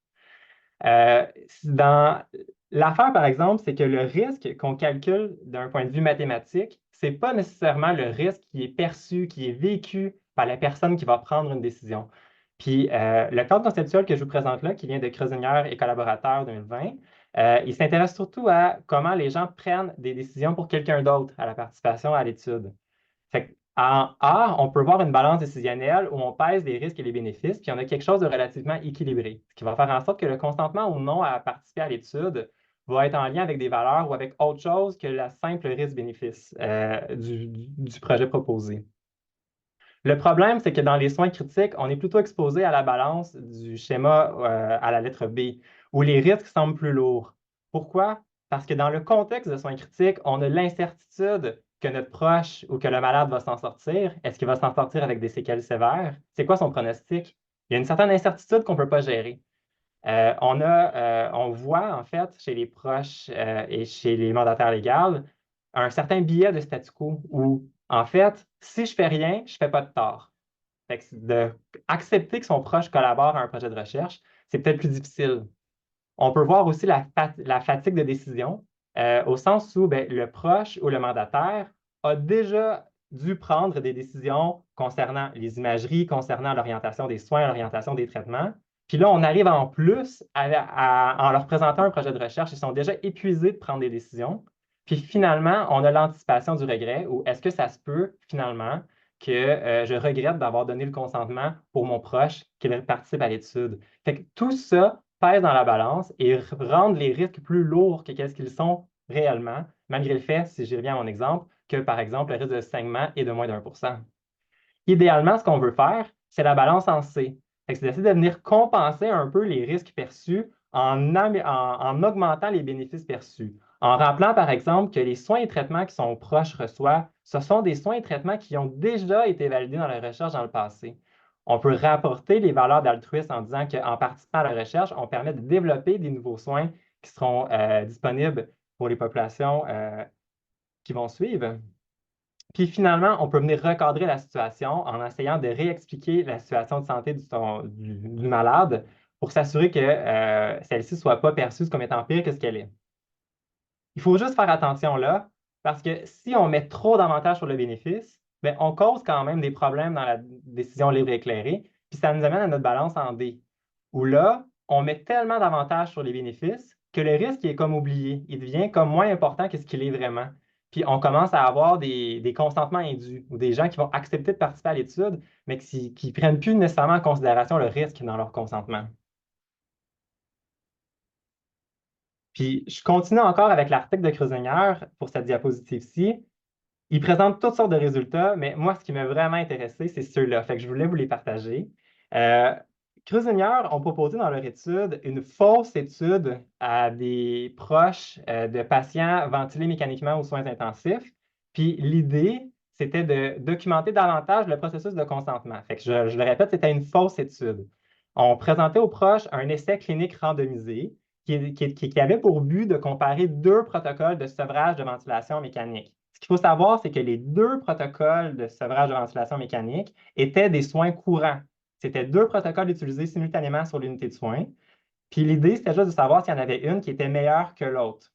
Dans l'affaire, par exemple, c'est que le risque qu'on calcule d'un point de vue mathématique, ce n'est pas nécessairement le risque qui est perçu, qui est vécu par la personne qui va prendre une décision. Puis le cadre conceptuel que je vous présente là, qui vient de Creusignière et collaborateurs 2020, il s'intéresse surtout à comment les gens prennent des décisions pour quelqu'un d'autre à la participation à l'étude. Fait en A, on peut voir une balance décisionnelle où on pèse les risques et les bénéfices, puis on a quelque chose de relativement équilibré, ce qui va faire en sorte que le consentement ou non à participer à l'étude va être en lien avec des valeurs ou avec autre chose que la simple risque-bénéfice du projet proposé. Le problème, c'est que dans les soins critiques, on est plutôt exposé à la balance du schéma à la lettre B, où les risques semblent plus lourds. Pourquoi? Parce que dans le contexte de soins critiques, on a l'incertitude que notre proche ou que le malade va s'en sortir. Est-ce qu'il va s'en sortir avec des séquelles sévères? C'est quoi son pronostic? Il y a une certaine incertitude qu'on ne peut pas gérer. On voit en fait chez les proches et chez les mandataires légaux un certain biais de statu quo où, en fait, si je fais rien, je ne fais pas de tort. Fait que accepter que son proche collabore à un projet de recherche, c'est peut-être plus difficile. On peut voir aussi la fatigue de décision, au sens où ben, le proche ou le mandataire a déjà dû prendre des décisions concernant les imageries, concernant l'orientation des soins, l'orientation des traitements. Puis là, on arrive en plus en leur présentant un projet de recherche, ils sont déjà épuisés de prendre des décisions. Puis finalement, on a l'anticipation du regret, ou est-ce que ça se peut finalement que je regrette d'avoir donné le consentement pour mon proche qu'il participe à l'étude. Fait que tout ça pèse dans la balance et rendent les risques plus lourds que qu'est-ce qu'ils sont réellement, malgré le fait, si j'y reviens à mon exemple, que par exemple, le risque de saignement est de moins d'1%. Idéalement, ce qu'on veut faire, c'est la balance en C. C'est d'essayer de venir compenser un peu les risques perçus en augmentant les bénéfices perçus. En rappelant, par exemple, que les soins et traitements que son proche reçoit, ce sont des soins et traitements qui ont déjà été validés dans la recherche dans le passé. On peut rapporter les valeurs d'altruisme en disant qu'en participant à la recherche, on permet de développer des nouveaux soins qui seront disponibles pour les populations qui vont suivre. Puis finalement, on peut venir recadrer la situation en essayant de réexpliquer la situation de santé du malade pour s'assurer que celle-ci ne soit pas perçue comme étant pire que ce qu'elle est. Il faut juste faire attention là, parce que si on met trop d'avantages sur le bénéfice, bien, on cause quand même des problèmes dans la décision libre et éclairée, puis ça nous amène à notre balance en D, où là, on met tellement d'avantages sur les bénéfices que le risque est comme oublié. Il devient comme moins important que ce qu'il est vraiment. Puis on commence à avoir des consentements indus ou des gens qui vont accepter de participer à l'étude, mais qui ne prennent plus nécessairement en considération le risque dans leur consentement. Puis je continue encore avec l'article de Creusignière pour cette diapositive-ci. Il présente toutes sortes de résultats, mais moi, ce qui m'a vraiment intéressé, c'est ceux-là. Fait que je voulais vous les partager. Creusignière ont proposé dans leur étude une fausse étude à des proches de patients ventilés mécaniquement aux soins intensifs. Puis l'idée, c'était de documenter davantage le processus de consentement. Fait que je le répète, c'était une fausse étude. On présentait aux proches un essai clinique randomisé qui avait pour but de comparer deux protocoles de sevrage de ventilation mécanique. Ce qu'il faut savoir, c'est que les deux protocoles de sevrage de ventilation mécanique étaient des soins courants. C'était deux protocoles utilisés simultanément sur l'unité de soins. Puis l'idée, c'était juste de savoir s'il y en avait une qui était meilleure que l'autre.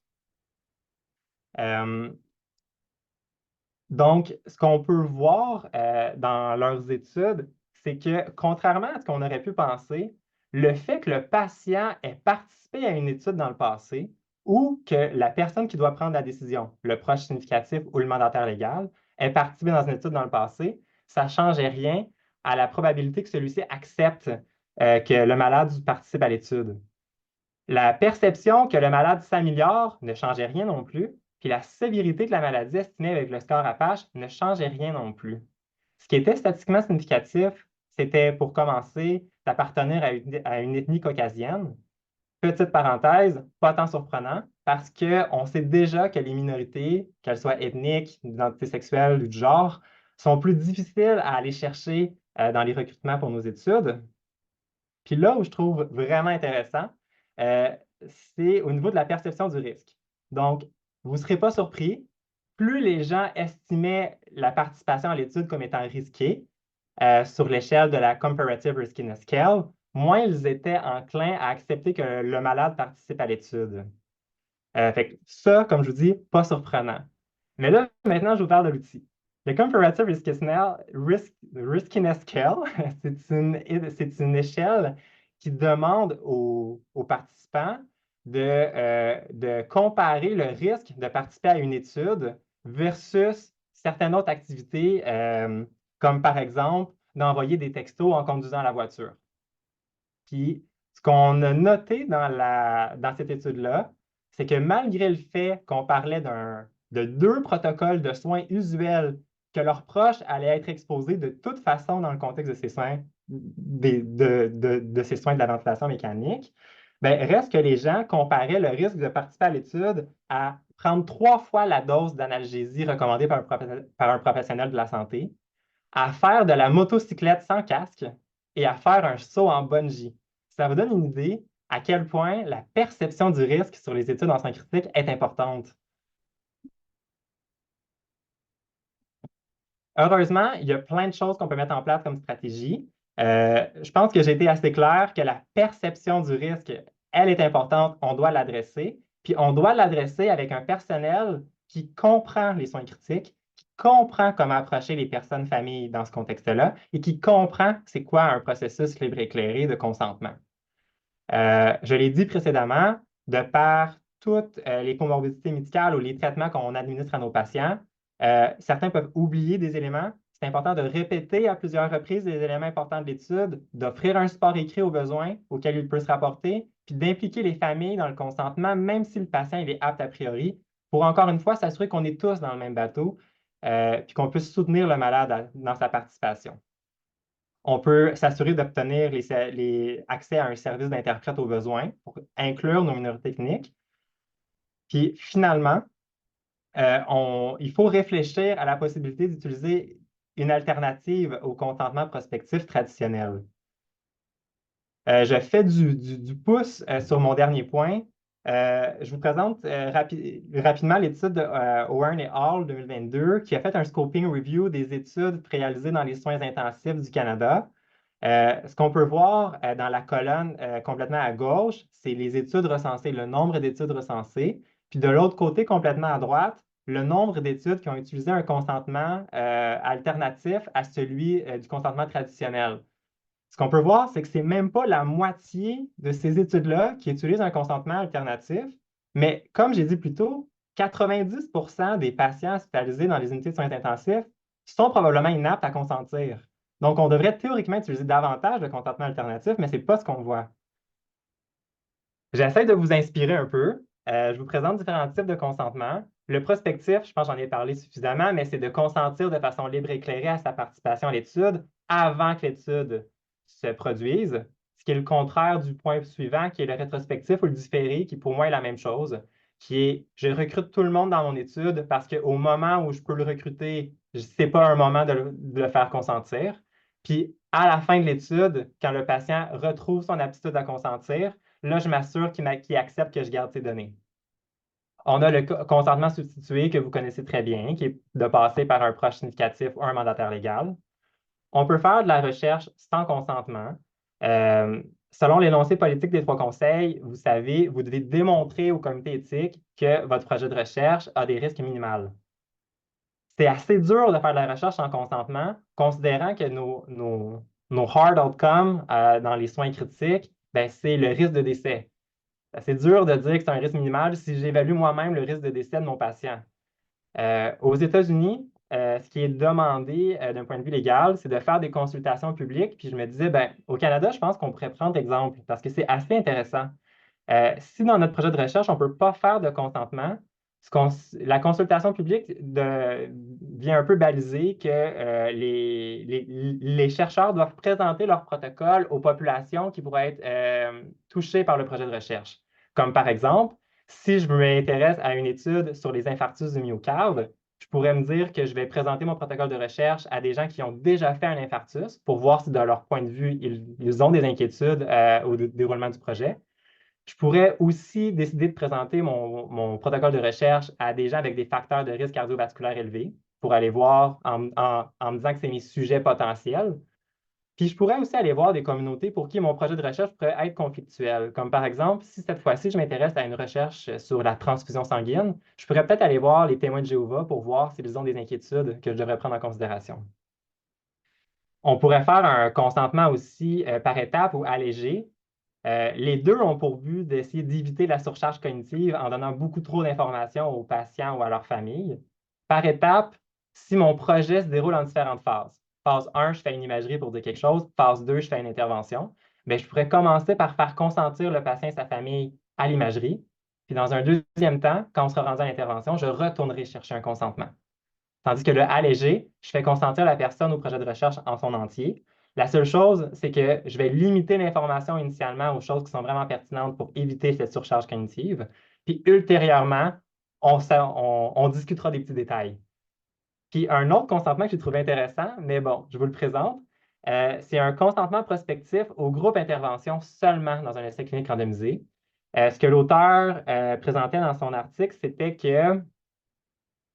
Donc, ce qu'on peut voir dans leurs études, c'est que contrairement à ce qu'on aurait pu penser, le fait que le patient ait participé à une étude dans le passé ou que la personne qui doit prendre la décision, le proche significatif ou le mandataire légal, ait participé dans une étude dans le passé, ça ne changeait rien à la probabilité que celui-ci accepte que le malade participe à l'étude. La perception que le malade s'améliore ne changeait rien non plus, puis la sévérité de la maladie estimée avec le score Apache ne changeait rien non plus. Ce qui était statistiquement significatif, c'était pour commencer d'appartenir à une ethnie caucasienne. Petite parenthèse, pas tant surprenant, parce qu'on sait déjà que les minorités, qu'elles soient ethniques, d'identité sexuelle ou du genre, sont plus difficiles à aller chercher dans les recrutements pour nos études. Puis là où je trouve vraiment intéressant, c'est au niveau de la perception du risque. Donc, vous ne serez pas surpris, plus les gens estimaient la participation à l'étude comme étant risquée sur l'échelle de la Comparative Riskiness Scale, moins ils étaient enclins à accepter que le malade participe à l'étude. Fait que ça, comme je vous dis, pas surprenant. Mais là, maintenant, je vous parle de l'outil. Le Comparative Riskiness Scale, c'est une échelle qui demande aux participants de comparer le risque de participer à une étude versus certaines autres activités, comme par exemple d'envoyer des textos en conduisant la voiture. Puis, ce qu'on a noté dans cette étude-là, c'est que malgré le fait qu'on parlait de deux protocoles de soins usuels que leurs proches allaient être exposés de toute façon dans le contexte de ces soins, de ces soins de la ventilation mécanique, ben, reste que les gens comparaient le risque de participer à l'étude à prendre 3 fois la dose d'analgésie recommandée par un professionnel de la santé, à faire de la motocyclette sans casque et à faire un saut en bungee. Ça vous donne une idée à quel point la perception du risque sur les études en soins critiques est importante. Heureusement, il y a plein de choses qu'on peut mettre en place comme stratégie. Je pense que j'ai été assez clair que la perception du risque, elle est importante, on doit l'adresser, puis on doit l'adresser avec un personnel qui comprend les soins critiques, qui comprend comment approcher les personnes, familles dans ce contexte-là, et qui comprend c'est quoi un processus libre et éclairé de consentement. Je l'ai dit précédemment, de par toutes les comorbidités médicales ou les traitements qu'on administre à nos patients, certains peuvent oublier des éléments. C'est important de répéter à plusieurs reprises les éléments importants de l'étude, d'offrir un support écrit aux besoins auxquels il peut se rapporter, puis d'impliquer les familles dans le consentement, même si le patient il est apte a priori, pour encore une fois s'assurer qu'on est tous dans le même bateau, puis qu'on puisse soutenir le malade dans sa participation. On peut s'assurer d'obtenir accès à un service d'interprète aux besoins pour inclure nos minorités ethniques. Puis finalement, il faut réfléchir à la possibilité d'utiliser une alternative au consentement prospectif traditionnel. Je fais du pouce sur mon dernier point. Je vous présente rapidement l'étude de Owen et Hall 2022 qui a fait un scoping review des études réalisées dans les soins intensifs du Canada. Ce qu'on peut voir dans la colonne complètement à gauche, c'est les études recensées, le nombre d'études recensées. Puis de l'autre côté, complètement à droite, le nombre d'études qui ont utilisé un consentement alternatif à celui du consentement traditionnel. Ce qu'on peut voir, c'est que ce n'est même pas la moitié de ces études-là qui utilisent un consentement alternatif, mais comme j'ai dit plus tôt, 90% des patients hospitalisés dans les unités de soins intensifs sont probablement inaptes à consentir. Donc, on devrait théoriquement utiliser davantage de consentement alternatif, mais ce n'est pas ce qu'on voit. J'essaie de vous inspirer un peu. Je vous présente différents types de consentement. Le prospectif, je pense que j'en ai parlé suffisamment, mais c'est de consentir de façon libre et éclairée à sa participation à l'étude avant que l'étude se produise, ce qui est le contraire du point suivant, qui est le rétrospectif ou le différé, qui pour moi est la même chose, qui est je recrute tout le monde dans mon étude parce qu'au moment où je peux le recruter, ce n'est pas un moment de le faire consentir. Puis à la fin de l'étude, quand le patient retrouve son aptitude à consentir, là, je m'assure qu'il accepte que je garde ses données. On a le consentement substitué que vous connaissez très bien, qui est de passer par un proche significatif ou un mandataire légal. On peut faire de la recherche sans consentement. Selon l'énoncé politique des 3 conseils, vous savez, vous devez démontrer au comité éthique que votre projet de recherche a des risques minimaux. C'est assez dur de faire de la recherche sans consentement, considérant que nos hard outcomes dans les soins critiques, ben, c'est le risque de décès. C'est dur de dire que c'est un risque minimal si j'évalue moi-même le risque de décès de mon patient. Aux États-Unis, ce qui est demandé d'un point de vue légal, c'est de faire des consultations publiques. Puis je me disais, ben, au Canada, je pense qu'on pourrait prendre l'exemple parce que c'est assez intéressant. Si dans notre projet de recherche, on ne peut pas faire de consentement, la consultation publique vient un peu baliser que les chercheurs doivent présenter leur protocole aux populations qui pourraient être touchées par le projet de recherche. Comme par exemple, si je m'intéresse à une étude sur les infarctus du myocarde, je pourrais me dire que je vais présenter mon protocole de recherche à des gens qui ont déjà fait un infarctus pour voir si, de leur point de vue, ils ont des inquiétudes au déroulement du projet. Je pourrais aussi décider de présenter mon protocole de recherche à des gens avec des facteurs de risque cardiovasculaire élevés pour aller voir en me disant que c'est mes sujets potentiels. Puis je pourrais aussi aller voir des communautés pour qui mon projet de recherche pourrait être conflictuel. Comme par exemple, si cette fois-ci je m'intéresse à une recherche sur la transfusion sanguine, je pourrais peut-être aller voir les témoins de Jéhovah pour voir s'ils ont des inquiétudes que je devrais prendre en considération. On pourrait faire un consentement aussi par étapes ou allégé. Les deux ont pour but d'essayer d'éviter la surcharge cognitive en donnant beaucoup trop d'informations aux patients ou à leur famille. Par étape, si mon projet se déroule en différentes phases. Phase 1, je fais une imagerie pour dire quelque chose. Phase 2, je fais une intervention. Bien, je pourrais commencer par faire consentir le patient et sa famille à l'imagerie. Puis dans un deuxième temps, quand on sera rendu à l'intervention, je retournerai chercher un consentement. Tandis que le allégé, je fais consentir la personne au projet de recherche en son entier. La seule chose, c'est que je vais limiter l'information initialement aux choses qui sont vraiment pertinentes pour éviter cette surcharge cognitive. Puis ultérieurement, on discutera des petits détails. Puis un autre consentement que j'ai trouvé intéressant, mais bon, je vous le présente, c'est un consentement prospectif au groupe intervention seulement dans un essai clinique randomisé. Ce que l'auteur présentait dans son article, c'était que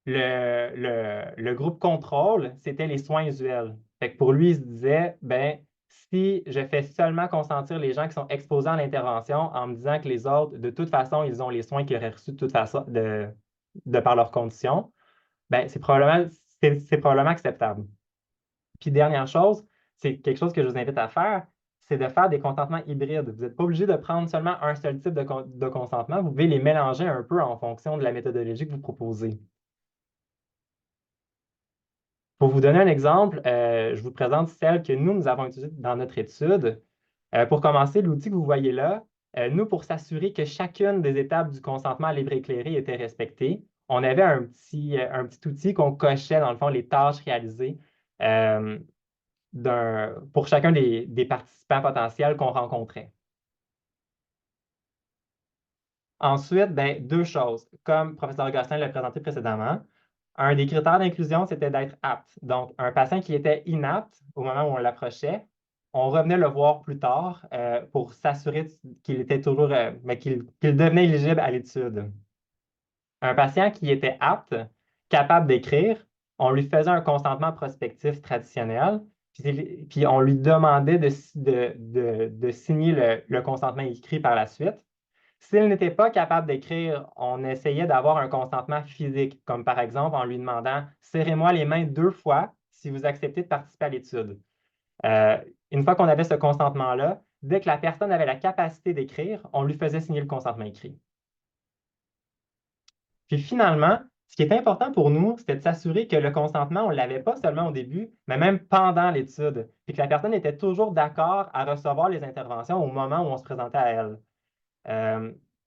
le groupe contrôle, c'était les soins usuels. Fait que pour lui, il se disait, ben, si je fais seulement consentir les gens qui sont exposés à l'intervention en me disant que les autres, de toute façon, ils ont les soins qu'ils auraient reçus de toute façon, de par leurs conditions, ben, c'est probablement acceptable. Puis dernière chose, c'est quelque chose que je vous invite à faire, c'est de faire des consentements hybrides. Vous n'êtes pas obligé de prendre seulement un seul type de consentement, vous pouvez les mélanger un peu en fonction de la méthodologie que vous proposez. Pour vous donner un exemple, je vous présente celle que nous avons utilisée dans notre étude. Pour commencer, l'outil que vous voyez là, nous, pour s'assurer que chacune des étapes du consentement libre éclairé était respectée, on avait un petit outil qu'on cochait, dans le fond, les tâches réalisées euh, pour chacun des participants potentiels qu'on rencontrait. Ensuite, ben, deux choses. Comme le professeur Gosselin l'a présenté précédemment, un des critères d'inclusion, c'était d'être apte. Donc, un patient qui était inapte au moment où on l'approchait, on revenait le voir plus tard pour s'assurer qu'il était toujours, qu'il devenait éligible à l'étude. Un patient qui était apte, capable d'écrire, on lui faisait un consentement prospectif traditionnel, puis on lui demandait de signer le consentement écrit par la suite. S'il n'était pas capable d'écrire, on essayait d'avoir un consentement physique, comme par exemple en lui demandant « Serrez-moi les mains 2 fois si vous acceptez de participer à l'étude. » Une fois qu'on avait ce consentement-là, dès que la personne avait la capacité d'écrire, on lui faisait signer le consentement écrit. Puis finalement, ce qui est important pour nous, c'était de s'assurer que le consentement, on ne l'avait pas seulement au début, mais même pendant l'étude, puis que la personne était toujours d'accord à recevoir les interventions au moment où on se présentait à elle.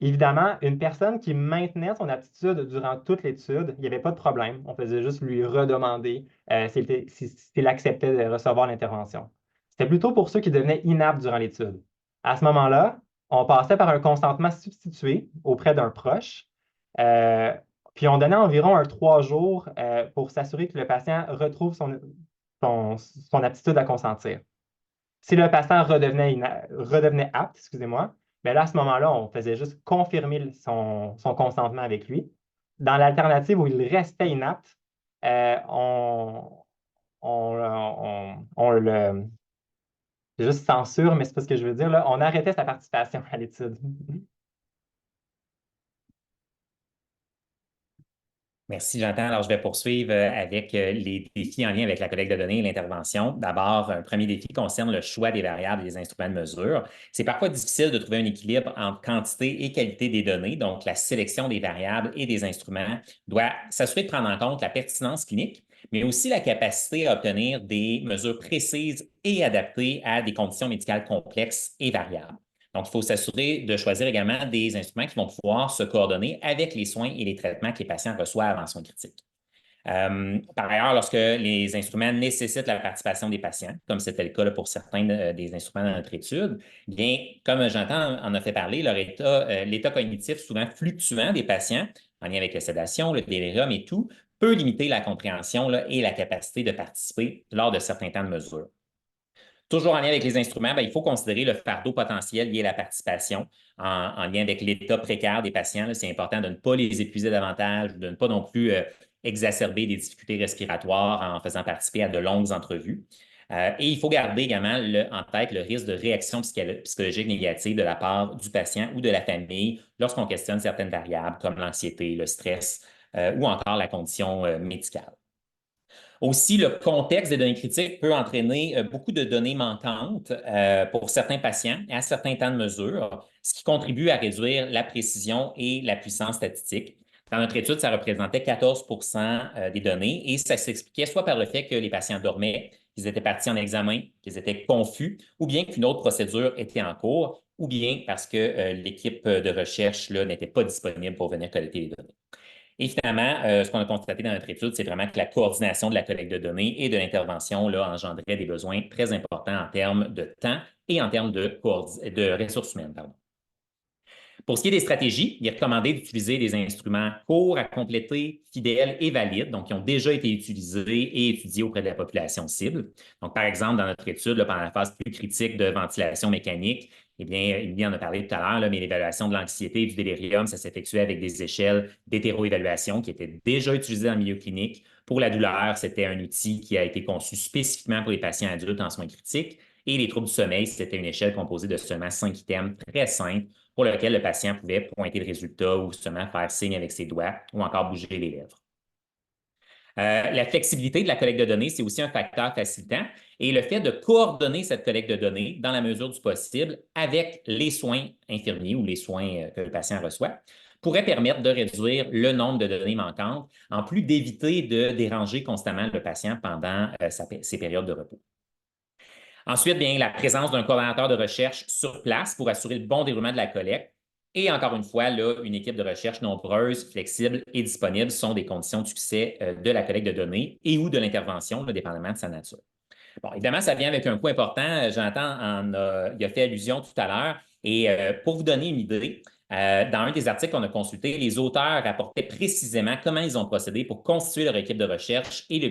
Évidemment, une personne qui maintenait son aptitude durant toute l'étude, il n'y avait pas de problème. On faisait juste lui redemander s'il acceptait de recevoir l'intervention. C'était plutôt pour ceux qui devenaient inaptes durant l'étude. À ce moment-là, on passait par un consentement substitué auprès d'un proche. Puis on donnait environ 3 jours pour s'assurer que le patient retrouve son aptitude à consentir. Si le patient redevenait apte, excusez-moi, bien là, à ce moment-là, on faisait juste confirmer son consentement avec lui. Dans l'alternative où il restait inapte, on le c'est juste censure, mais c'est pas ce que je veux dire, là, on arrêtait sa participation à l'étude. Merci, Jonathan. Alors, je vais poursuivre avec les défis en lien avec la collecte de données et l'intervention. D'abord, un premier défi concerne le choix des variables et des instruments de mesure. C'est parfois difficile de trouver un équilibre entre quantité et qualité des données. Donc, la sélection des variables et des instruments doit s'assurer de prendre en compte la pertinence clinique, mais aussi la capacité à obtenir des mesures précises et adaptées à des conditions médicales complexes et variables. Donc, il faut s'assurer de choisir également des instruments qui vont pouvoir se coordonner avec les soins et les traitements que les patients reçoivent en soins critiques. Par ailleurs, lorsque les instruments nécessitent la participation des patients, comme c'était le cas là, pour certains des instruments dans notre étude, bien, comme Jonathan en a fait parler, l'état cognitif souvent fluctuant des patients, en lien avec la sédation, le délirium et tout, peut limiter la compréhension là, et la capacité de participer lors de certains temps de mesure. Toujours en lien avec les instruments, bien, il faut considérer le fardeau potentiel lié à la participation en lien avec l'état précaire des patients. C'est important de ne pas les épuiser davantage ou de ne pas non plus exacerber des difficultés respiratoires en faisant participer à de longues entrevues. Et il faut garder également en tête le risque de réaction psychologique négative de la part du patient ou de la famille lorsqu'on questionne certaines variables comme l'anxiété, le stress ou encore la condition médicale. Aussi, le contexte des données critiques peut entraîner beaucoup de données manquantes pour certains patients et à certains temps de mesure, ce qui contribue à réduire la précision et la puissance statistique. Dans notre étude, ça représentait 14 des données et ça s'expliquait soit par le fait que les patients dormaient, qu'ils étaient partis en examen, qu'ils étaient confus, ou bien qu'une autre procédure était en cours, ou bien parce que l'équipe de recherche n'était pas disponible pour venir collecter les données. Et finalement, ce qu'on a constaté dans notre étude, c'est vraiment que la coordination de la collecte de données et de l'intervention engendrait des besoins très importants en termes de temps et en termes de ressources humaines. Pardon. Pour ce qui est des stratégies, il est recommandé d'utiliser des instruments courts à compléter, fidèles et valides, donc qui ont déjà été utilisés et étudiés auprès de la population cible. Donc, par exemple, dans notre étude, pendant la phase plus critique de ventilation mécanique, eh bien, Émilie en a parlé tout à l'heure, mais l'évaluation de l'anxiété et du délirium, ça s'effectuait avec des échelles d'hétéroévaluation qui étaient déjà utilisées dans le milieu clinique. Pour la douleur, c'était un outil qui a été conçu spécifiquement pour les patients adultes en soins critiques. Et les troubles du sommeil, c'était une échelle composée de seulement 5 items très simples pour lequel le patient pouvait pointer le résultat ou seulement faire signe avec ses doigts ou encore bouger les lèvres. La flexibilité de la collecte de données, c'est aussi un facteur facilitant. Et le fait de coordonner cette collecte de données dans la mesure du possible avec les soins infirmiers ou les soins que le patient reçoit pourrait permettre de réduire le nombre de données manquantes, en plus d'éviter de déranger constamment le patient pendant ses périodes de repos. Ensuite, bien, la présence d'un coordonnateur de recherche sur place pour assurer le bon déroulement de la collecte. Et encore une fois, une équipe de recherche nombreuse, flexible et disponible sont des conditions de succès de la collecte de données et ou de l'intervention, dépendamment de sa nature. Bon, évidemment, ça vient avec un coût important. Jonathan il a fait allusion tout à l'heure. Et pour vous donner une idée, dans un des articles qu'on a consultés, les auteurs rapportaient précisément comment ils ont procédé pour constituer leur équipe de recherche et le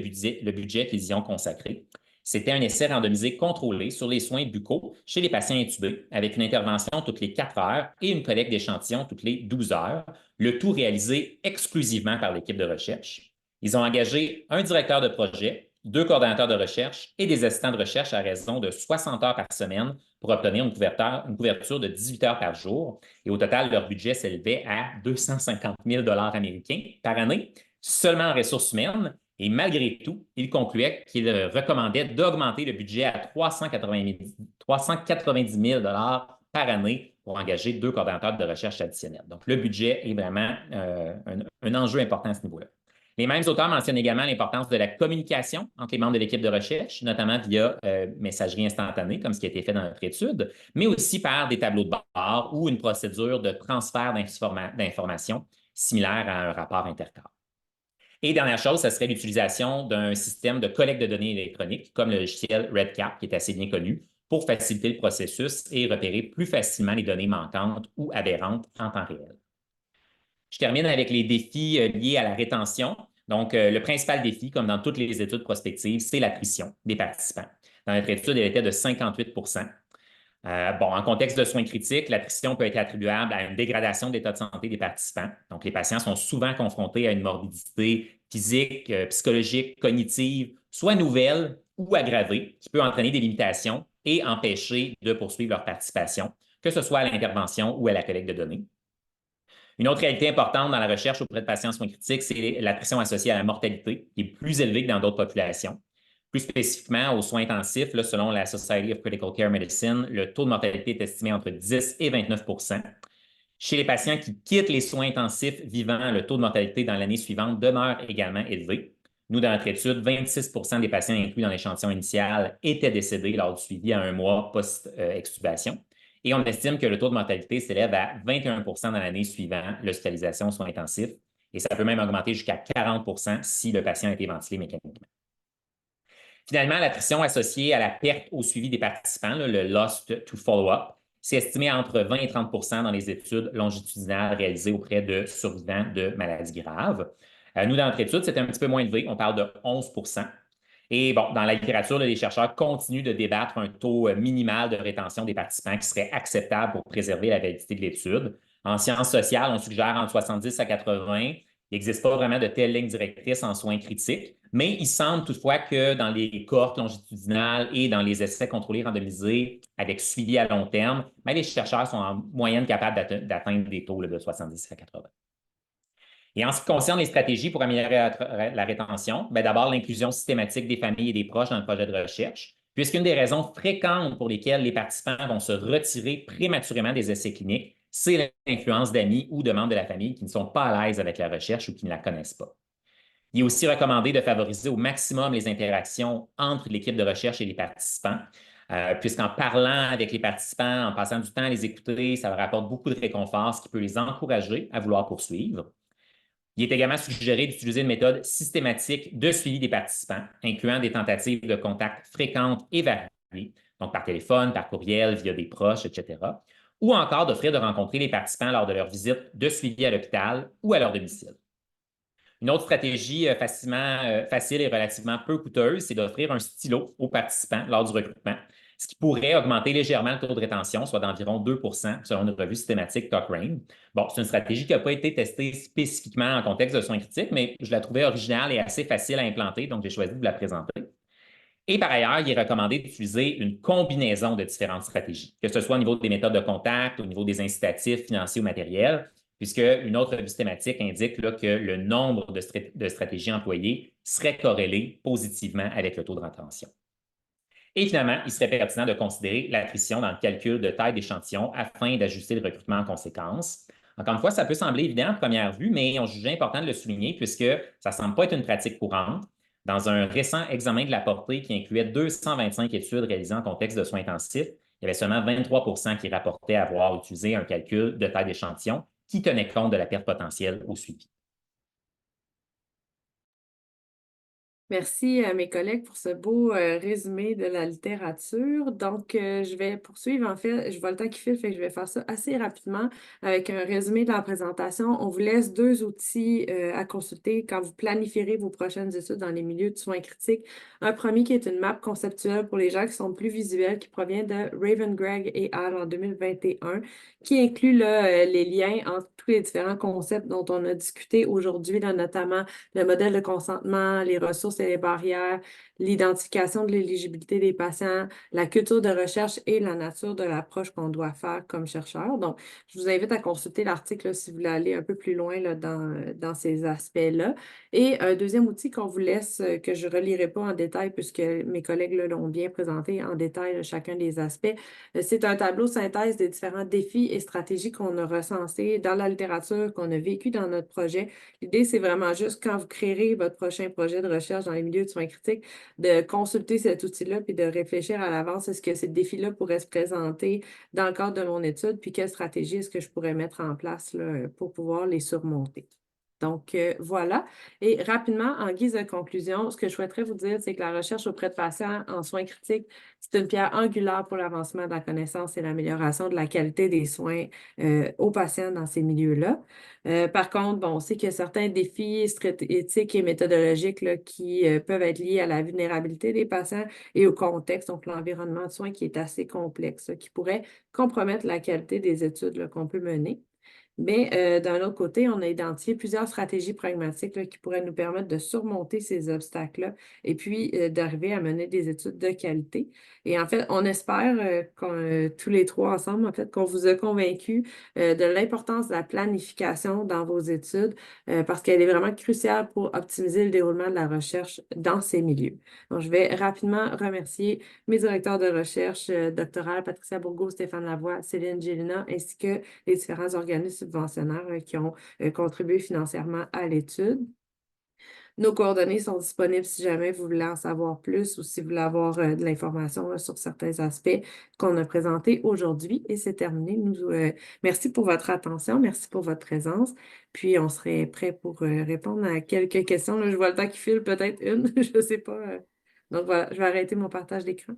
budget qu'ils y ont consacré. C'était un essai randomisé contrôlé sur les soins buccaux chez les patients intubés, avec une intervention toutes les 4 heures et une collecte d'échantillons toutes les 12 heures, le tout réalisé exclusivement par l'équipe de recherche. Ils ont engagé un directeur de projet, 2 coordonnateurs de recherche et des assistants de recherche à raison de 60 heures par semaine pour obtenir une couverture de 18 heures par jour. Et au total, leur budget s'élevait à 250 000 $ américains par année, seulement en ressources humaines. Et malgré tout, il concluait qu'il recommandait d'augmenter le budget à 390 000 $ par année pour engager 2 coordonnateurs de recherche additionnels. Donc, le budget est vraiment un enjeu important à ce niveau-là. Les mêmes auteurs mentionnent également l'importance de la communication entre les membres de l'équipe de recherche, notamment via messagerie instantanée, comme ce qui a été fait dans notre étude, mais aussi par des tableaux de bord ou une procédure de transfert d'informations similaire à un rapport intercorps. Et dernière chose, ça serait l'utilisation d'un système de collecte de données électroniques, comme le logiciel REDCap, qui est assez bien connu, pour faciliter le processus et repérer plus facilement les données manquantes ou aberrantes en temps réel. Je termine avec les défis liés à la rétention. Donc, le principal défi, comme dans toutes les études prospectives, c'est l'attrition des participants. Dans notre étude, elle était de 58 en contexte de soins critiques, l'attrition peut être attribuable à une dégradation de l'état de santé des participants. Donc, les patients sont souvent confrontés à une morbidité physique, psychologique, cognitive, soit nouvelle ou aggravée, qui peut entraîner des limitations et empêcher de poursuivre leur participation, que ce soit à l'intervention ou à la collecte de données. Une autre réalité importante dans la recherche auprès de patients en soins critiques, c'est l'attrition associée à la mortalité, qui est plus élevée que dans d'autres populations. Plus spécifiquement, aux soins intensifs, selon la Society of Critical Care Medicine, le taux de mortalité est estimé entre 10 et 29 %. Chez les patients qui quittent les soins intensifs vivants, le taux de mortalité dans l'année suivante demeure également élevé. Nous, dans notre étude, 26 % des patients inclus dans l'échantillon initial étaient décédés lors du suivi à 1 mois post-extubation. Et on estime que le taux de mortalité s'élève à 21 % dans l'année suivant l'hospitalisation aux soins intensifs. Et ça peut même augmenter jusqu'à 40 % si le patient a été ventilé mécaniquement. Finalement, l'attrition associée à la perte au suivi des participants, le lost to follow-up, c'est estimé entre 20 et 30 % dans les études longitudinales réalisées auprès de survivants de maladies graves. Nous, dans notre étude, c'était un petit peu moins élevé, on parle de 11 %. Et bon, dans la littérature, les chercheurs continuent de débattre un taux minimal de rétention des participants qui serait acceptable pour préserver la validité de l'étude. En sciences sociales, on suggère entre 70 à 80 Il n'existe pas vraiment de telle ligne directrice en soins critiques, mais il semble toutefois que dans les cohortes longitudinales et dans les essais contrôlés randomisés avec suivi à long terme, ben, les chercheurs sont en moyenne capables d'atteindre des taux là, de 70 à 80. Et en ce qui concerne les stratégies pour améliorer la rétention, ben, d'abord l'inclusion systématique des familles et des proches dans le projet de recherche, puisqu'une des raisons fréquentes pour lesquelles les participants vont se retirer prématurément des essais cliniques, c'est l'influence d'amis ou de membres de la famille qui ne sont pas à l'aise avec la recherche ou qui ne la connaissent pas. Il est aussi recommandé de favoriser au maximum les interactions entre l'équipe de recherche et les participants, puisqu'en parlant avec les participants, en passant du temps à les écouter, ça leur apporte beaucoup de réconfort, ce qui peut les encourager à vouloir poursuivre. Il est également suggéré d'utiliser une méthode systématique de suivi des participants, incluant des tentatives de contact fréquentes et variées, donc par téléphone, par courriel, via des proches, etc., ou encore d'offrir de rencontrer les participants lors de leur visite de suivi à l'hôpital ou à leur domicile. Une autre stratégie facile et relativement peu coûteuse, c'est d'offrir un stylo aux participants lors du recrutement, ce qui pourrait augmenter légèrement le taux de rétention, soit d'environ 2 selon une revue systématique Cochrane. Bon, c'est une stratégie qui n'a pas été testée spécifiquement en contexte de soins critiques, mais je la trouvais originale et assez facile à implanter, donc j'ai choisi de vous la présenter. Et par ailleurs, il est recommandé d'utiliser une combinaison de différentes stratégies, que ce soit au niveau des méthodes de contact, au niveau des incitatifs financiers ou matériels, puisque une autre revue systématique indique là, que le nombre de stratégies employées serait corrélé positivement avec le taux de rétention. Et finalement, il serait pertinent de considérer l'attrition dans le calcul de taille d'échantillon afin d'ajuster le recrutement en conséquence. Encore une fois, ça peut sembler évident à première vue, mais on jugeait important de le souligner puisque ça ne semble pas être une pratique courante. Dans un récent examen de la portée qui incluait 225 études réalisées en contexte de soins intensifs, il y avait seulement 23 qui rapportaient avoir utilisé un calcul de taille d'échantillon qui tenait compte de la perte potentielle au suivi. Merci à mes collègues pour ce beau résumé de la littérature. Donc, je vais poursuivre. En fait, je vois le temps qui file, fait que je vais faire ça assez rapidement avec un résumé de la présentation. On vous laisse 2 outils à consulter quand vous planifierez vos prochaines études dans les milieux de soins critiques. Un premier qui est une map conceptuelle pour les gens qui sont plus visuels, qui provient de Raven, Gregg et Al en 2021, qui inclut là, les liens entre tous les différents concepts dont on a discuté aujourd'hui, là, notamment le modèle de consentement, les ressources et les barrières, l'identification de l'éligibilité des patients, la culture de recherche et la nature de l'approche qu'on doit faire comme chercheur. Donc, je vous invite à consulter l'article si vous voulez aller un peu plus loin là, dans ces aspects-là. Et un deuxième outil qu'on vous laisse, que je ne relirai pas en détail puisque mes collègues l'ont bien présenté en détail là, chacun des aspects, c'est un tableau synthèse des différents défis et stratégies qu'on a recensés dans la littérature, qu'on a vécu dans notre projet. L'idée, c'est vraiment juste quand vous créerez votre prochain projet de recherche dans les milieux de soins critiques, de consulter cet outil-là puis de réfléchir à l'avance, est-ce que ces défis-là pourraient se présenter dans le cadre de mon étude, puis quelle stratégie est-ce que je pourrais mettre en place là, pour pouvoir les surmonter. Donc, voilà. Et rapidement, en guise de conclusion, ce que je souhaiterais vous dire, c'est que la recherche auprès de patients en soins critiques, c'est une pierre angulaire pour l'avancement de la connaissance et l'amélioration de la qualité des soins aux patients dans ces milieux-là. Par contre, bon, on sait qu'il y a certains défis éthiques et méthodologiques là, qui peuvent être liés à la vulnérabilité des patients et au contexte, donc l'environnement de soins qui est assez complexe, qui pourrait compromettre la qualité des études qu'on peut mener. Mais d'un autre côté, on a identifié plusieurs stratégies pragmatiques là, qui pourraient nous permettre de surmonter ces obstacles-là et puis d'arriver à mener des études de qualité. Et en fait, on espère tous les 3 ensemble, en fait, qu'on vous a convaincus de l'importance de la planification dans vos études parce qu'elle est vraiment cruciale pour optimiser le déroulement de la recherche dans ces milieux. Donc, je vais rapidement remercier mes directeurs de recherche doctorale, Patricia Bourgault, Stéphane Lavoie, Céline Gélina, ainsi que les différents organismes subventionnaires qui ont contribué financièrement à l'étude. Nos coordonnées sont disponibles si jamais vous voulez en savoir plus ou si vous voulez avoir de l'information sur certains aspects qu'on a présentés aujourd'hui. Et c'est terminé. Merci pour votre attention, merci pour votre présence. Puis, on serait prêt pour répondre à quelques questions. Là, je vois le temps qui file, peut-être une, je ne sais pas. Donc voilà, je vais arrêter mon partage d'écran.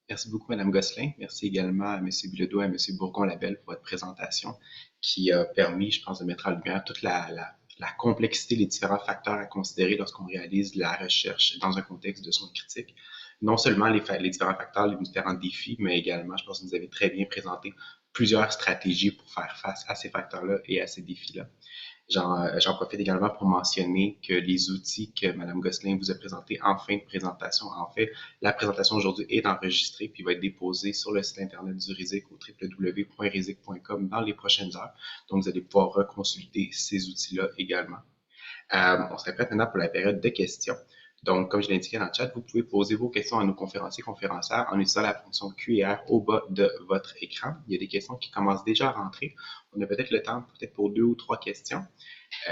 Merci beaucoup, Mme Gosselin. Merci également à M. Bilodeau et à M. Bourgon-Labelle pour votre présentation qui a permis, je pense, de mettre en lumière toute la complexité, les différents facteurs à considérer lorsqu'on réalise la recherche dans un contexte de soins critiques. Non seulement les différents facteurs, les différents défis, mais également, je pense que vous avez très bien présenté plusieurs stratégies pour faire face à ces facteurs-là et à ces défis-là. J'en profite également pour mentionner que les outils que Mme Gosselin vous a présentés en fin de présentation, en fait, la présentation aujourd'hui est enregistrée puis va être déposée sur le site internet du RISIC au www.risic.com dans les prochaines heures. Donc, vous allez pouvoir reconsulter ces outils-là également. On serait prêt maintenant pour la période de questions. Donc, comme je l'ai indiqué dans le chat, vous pouvez poser vos questions à nos conférenciers conférencières en utilisant la fonction QR au bas de votre écran. Il y a des questions qui commencent déjà à rentrer. On a peut-être le temps pour 2 ou 3 questions.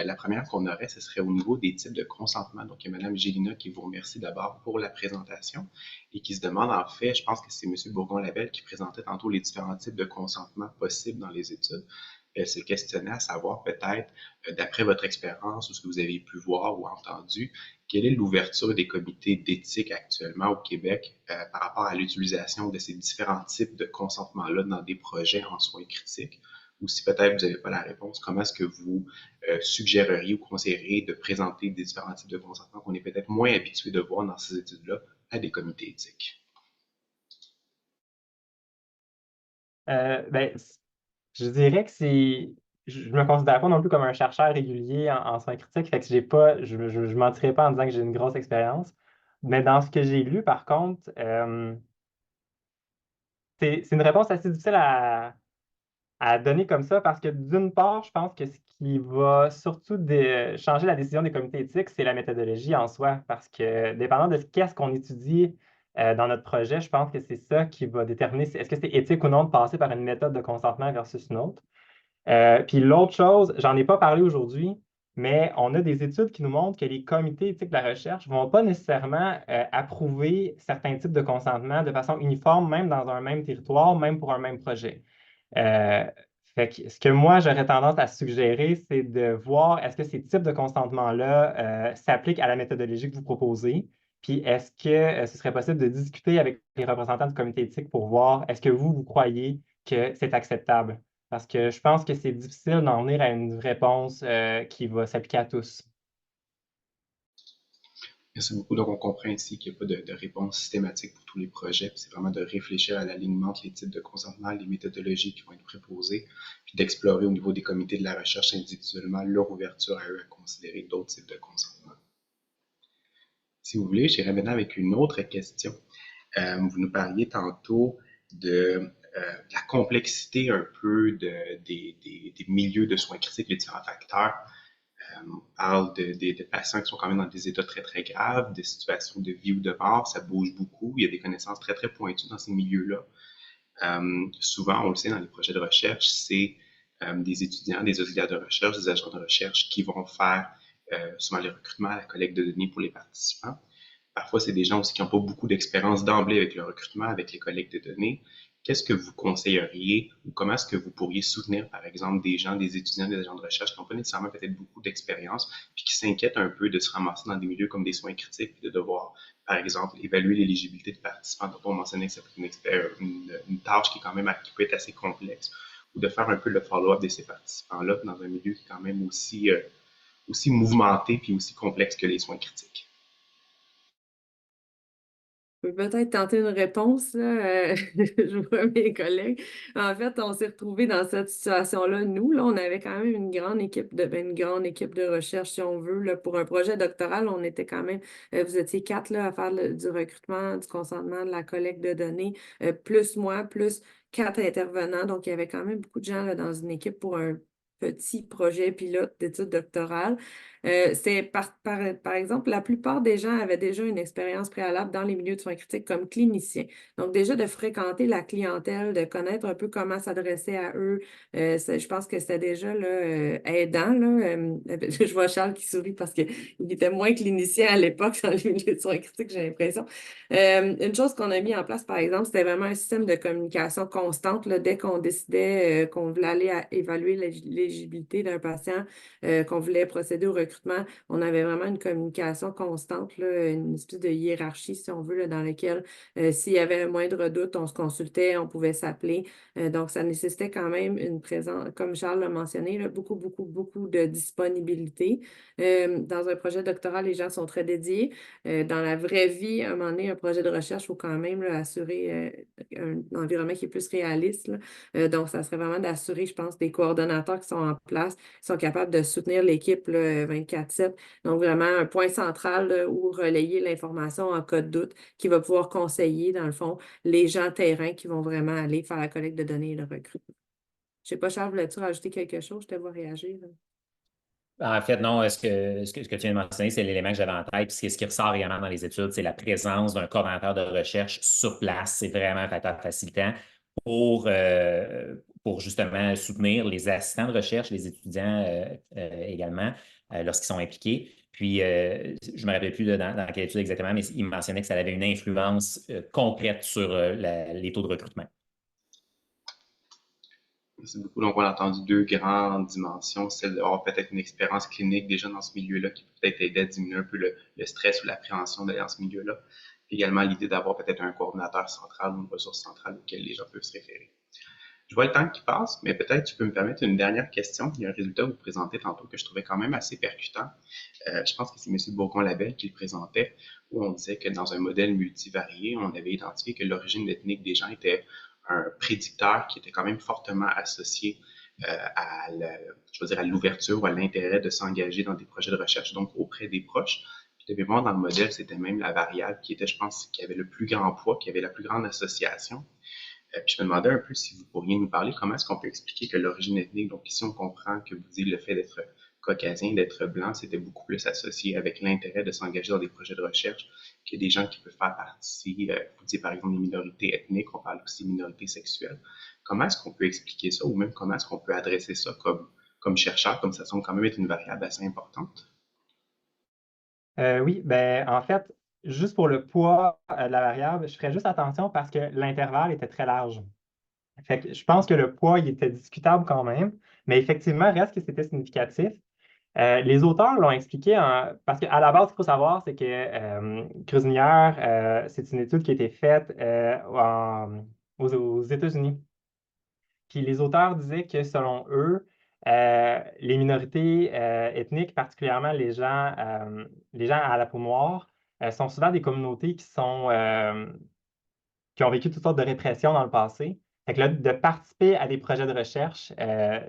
La première qu'on aurait, ce serait au niveau des types de consentement. Donc, il y a Mme Gélina qui vous remercie d'abord pour la présentation et qui se demande, en fait, je pense que c'est M. Bourgon-Labelle qui présentait tantôt les différents types de consentement possibles dans les études. Se questionner à savoir peut-être, d'après votre expérience ou ce que vous avez pu voir ou entendu, quelle est l'ouverture des comités d'éthique actuellement au Québec par rapport à l'utilisation de ces différents types de consentement-là dans des projets en soins critiques? Ou si peut-être vous n'avez pas la réponse, comment est-ce que vous suggéreriez ou conseilleriez de présenter des différents types de consentement qu'on est peut-être moins habitué de voir dans ces études-là à des comités éthiques? Ben, je dirais que je me considère pas non plus comme un chercheur régulier en soins critiques, fait que je mentirais pas en disant que j'ai une grosse expérience. Mais dans ce que j'ai lu, par contre, c'est une réponse assez difficile à donner comme ça parce que d'une part, je pense que ce qui va surtout changer la décision des comités éthiques, c'est la méthodologie en soi. Parce que dépendant de qu'est-ce qu'on étudie dans notre projet, je pense que c'est ça qui va déterminer est-ce que c'est éthique ou non de passer par une méthode de consentement versus une autre. Puis l'autre chose, j'en ai pas parlé aujourd'hui, mais on a des études qui nous montrent que les comités éthiques de la recherche ne vont pas nécessairement approuver certains types de consentement de façon uniforme, même dans un même territoire, même pour un même projet. Euh, Fait que ce que moi, j'aurais tendance à suggérer, c'est de voir est-ce que ces types de consentement-là s'appliquent à la méthodologie que vous proposez, puis est-ce que ce serait possible de discuter avec les représentants du comité éthique pour voir est-ce que vous croyez que c'est acceptable? Parce que je pense que c'est difficile d'en venir à une réponse qui va s'appliquer à tous. Merci beaucoup. Donc, on comprend ici qu'il n'y a pas de réponse systématique pour tous les projets. C'est vraiment de réfléchir à l'alignement entre les types de consentement, les méthodologies qui vont être proposées, puis d'explorer au niveau des comités de la recherche individuellement leur ouverture à eux à considérer d'autres types de consentement. Si vous voulez, j'irai maintenant avec une autre question. Vous nous parliez tantôt de la complexité un peu des milieux de soins critiques, les différents facteurs. On parle de patients qui sont quand même dans des états très, très graves, de situations de vie ou de mort, ça bouge beaucoup, il y a des connaissances très, très pointues dans ces milieux-là. Souvent, on le sait dans les projets de recherche, c'est des étudiants, des auxiliaires de recherche, des agents de recherche qui vont faire souvent les recrutements, la collecte de données pour les participants. Parfois, c'est des gens aussi qui n'ont pas beaucoup d'expérience d'emblée avec le recrutement, avec les collectes de données. Qu'est-ce que vous conseilleriez ou comment est-ce que vous pourriez soutenir, par exemple, des gens, des étudiants, des agents de recherche qui n'ont pas nécessairement peut-être beaucoup d'expérience puis qui s'inquiètent un peu de se ramasser dans des milieux comme des soins critiques et de devoir, par exemple, évaluer l'éligibilité de participants. Donc, on mentionnait que ça peut être une tâche qui, qui peut être assez complexe ou de faire un peu le follow-up de ces participants-là dans un milieu qui est quand même aussi mouvementé puis aussi complexe que les soins critiques. Je peux peut-être tenter une réponse, là. Je vois mes collègues. En fait, on s'est retrouvés dans cette situation-là. Nous, là, on avait quand même une grande équipe de recherche, si on veut. Là, pour un projet doctoral, on était quand même, vous étiez 4 là, à faire du recrutement, du consentement, de la collecte de données, plus moi, plus 4 intervenants. Donc, il y avait quand même beaucoup de gens là, dans une équipe pour un petit projet pilote d'études doctorales. C'est par exemple, la plupart des gens avaient déjà une expérience préalable dans les milieux de soins critiques comme cliniciens. Donc, déjà de fréquenter la clientèle, de connaître un peu comment s'adresser à eux, je pense que c'était déjà là, aidant. Là, je vois Charles qui sourit parce qu'il était moins clinicien à l'époque dans les milieux de soins critiques, j'ai l'impression. Une chose qu'on a mis en place, par exemple, c'était vraiment un système de communication constante là, dès qu'on décidait qu'on voulait aller évaluer l'éligibilité d'un patient, qu'on voulait procéder au recrutement. recrutement, on avait vraiment une communication constante, là, une espèce de hiérarchie, si on veut, là, dans laquelle s'il y avait un moindre doute, on se consultait, on pouvait s'appeler. Donc, ça nécessitait quand même une présence, comme Charles l'a mentionné, là, beaucoup, beaucoup, beaucoup de disponibilité. Dans un projet doctoral, les gens sont très dédiés. Dans la vraie vie, à un moment donné, un projet de recherche, il faut quand même là, assurer un environnement qui est plus réaliste, là. Donc, ça serait vraiment d'assurer, je pense, des coordonnateurs qui sont en place, qui sont capables de soutenir l'équipe 24/7. Donc, vraiment un point central là, où relayer l'information en cas de doute, qui va pouvoir conseiller, dans le fond, les gens terrain qui vont vraiment aller faire la collecte de données et le recrutement. Je ne sais pas, Charles, voulais-tu rajouter quelque chose? Je te vois réagir. En fait, non, ce que tu viens de mentionner, c'est l'élément que j'avais en tête. Puis ce qui ressort également dans les études, c'est la présence d'un coordonnateur de recherche sur place. C'est vraiment un facteur facilitant pour justement soutenir les assistants de recherche, les étudiants également, lorsqu'ils sont impliqués. Puis, je ne me rappelle plus dans quelle étude exactement, mais il mentionnait que ça avait une influence concrète sur les taux de recrutement. Merci beaucoup. Donc, on a entendu deux grandes dimensions, celle d'avoir peut-être une expérience clinique déjà dans ce milieu-là qui peut peut-être aider à diminuer un peu le stress ou l'appréhension d'aller dans ce milieu-là. Puis également l'idée d'avoir peut-être un coordinateur central ou une ressource centrale auquel les gens peuvent se référer. Je vois le temps qui passe, mais peut-être tu peux me permettre une dernière question. Il y a un résultat que vous présentez tantôt que je trouvais quand même assez percutant. Je pense que c'est M. Bourgon-Labelle qui le présentait, où on disait que dans un modèle multivarié, on avait identifié que l'origine ethnique des gens était un prédicteur qui était quand même fortement associé à l'ouverture ou à l'intérêt de s'engager dans des projets de recherche, donc auprès des proches. Puis de mémoire, dans le modèle, c'était même la variable qui était, je pense, qui avait le plus grand poids, qui avait la plus grande association. Puis je me demandais un peu si vous pourriez nous parler comment est-ce qu'on peut expliquer que l'origine ethnique, donc ici on comprend que vous dites le fait d'être caucasien, d'être blanc, c'était beaucoup plus associé avec l'intérêt de s'engager dans des projets de recherche que des gens qui peuvent faire partie, vous dites par exemple des minorités ethniques, on parle aussi de minorités sexuelles. Comment est-ce qu'on peut expliquer ça ou même comment est-ce qu'on peut adresser ça comme chercheur, comme ça semble quand même être une variable assez importante? Oui, ben en fait, juste pour le poids de la variable, je ferais juste attention parce que l'intervalle était très large. Fait que je pense que le poids, il était discutable quand même, mais effectivement, reste que c'était significatif. Les auteurs l'ont expliqué parce qu'à la base, ce qu'il faut savoir, c'est que Krusnier, c'est une étude qui a été faite aux États-Unis. Puis les auteurs disaient que selon eux, les minorités ethniques, particulièrement les gens à la peau noire, sont souvent des communautés qui ont vécu toutes sortes de répressions dans le passé. Fait que là, de participer à des projets de recherche,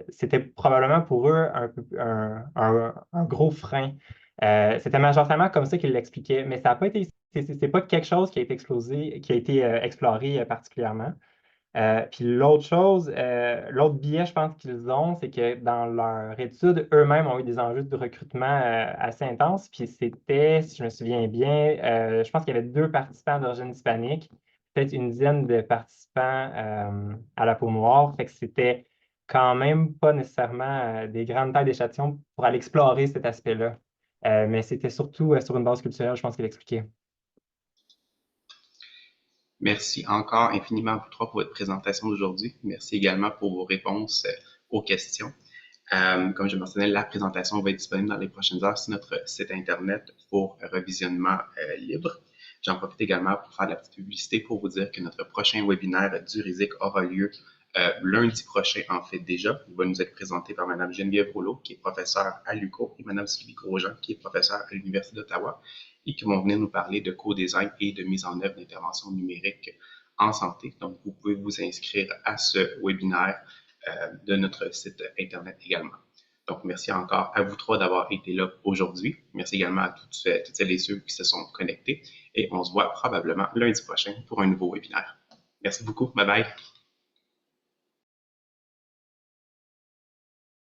c'était probablement pour eux un gros frein. C'était majoritairement comme ça qu'ils l'expliquaient, mais ça n'a pas été, c'est pas quelque chose qui a été exploré particulièrement. Puis l'autre chose, l'autre biais, je pense qu'ils ont, c'est que dans leur étude, eux-mêmes ont eu des enjeux de recrutement assez intenses. Puis c'était, si je me souviens bien, je pense qu'il y avait 2 participants d'origine hispanique, peut-être une dizaine de participants à la peau noire. Fait que c'était quand même pas nécessairement des grandes tailles d'échantillons pour aller explorer cet aspect-là. Mais c'était surtout sur une base culturelle, je pense qu'il expliquait. Merci encore infiniment à vous trois pour votre présentation d'aujourd'hui. Merci également pour vos réponses aux questions. Comme je mentionnais, la présentation va être disponible dans les prochaines heures sur notre site Internet pour revisionnement libre. J'en profite également pour faire de la petite publicité pour vous dire que notre prochain webinaire du RISIC aura lieu lundi prochain, en fait déjà. Il va nous être présenté par Mme Geneviève Rouleau, qui est professeure à l'UQO, et Mme Sylvie Grosjean, qui est professeure à l'Université d'Ottawa, et qui vont venir nous parler de co-design et de mise en œuvre d'interventions numériques en santé. Donc, vous pouvez vous inscrire à ce webinaire de notre site Internet également. Donc, merci encore à vous trois d'avoir été là aujourd'hui. Merci également à toutes celles et ceux qui se sont connectés. Et on se voit probablement lundi prochain pour un nouveau webinaire. Merci beaucoup. Bye bye.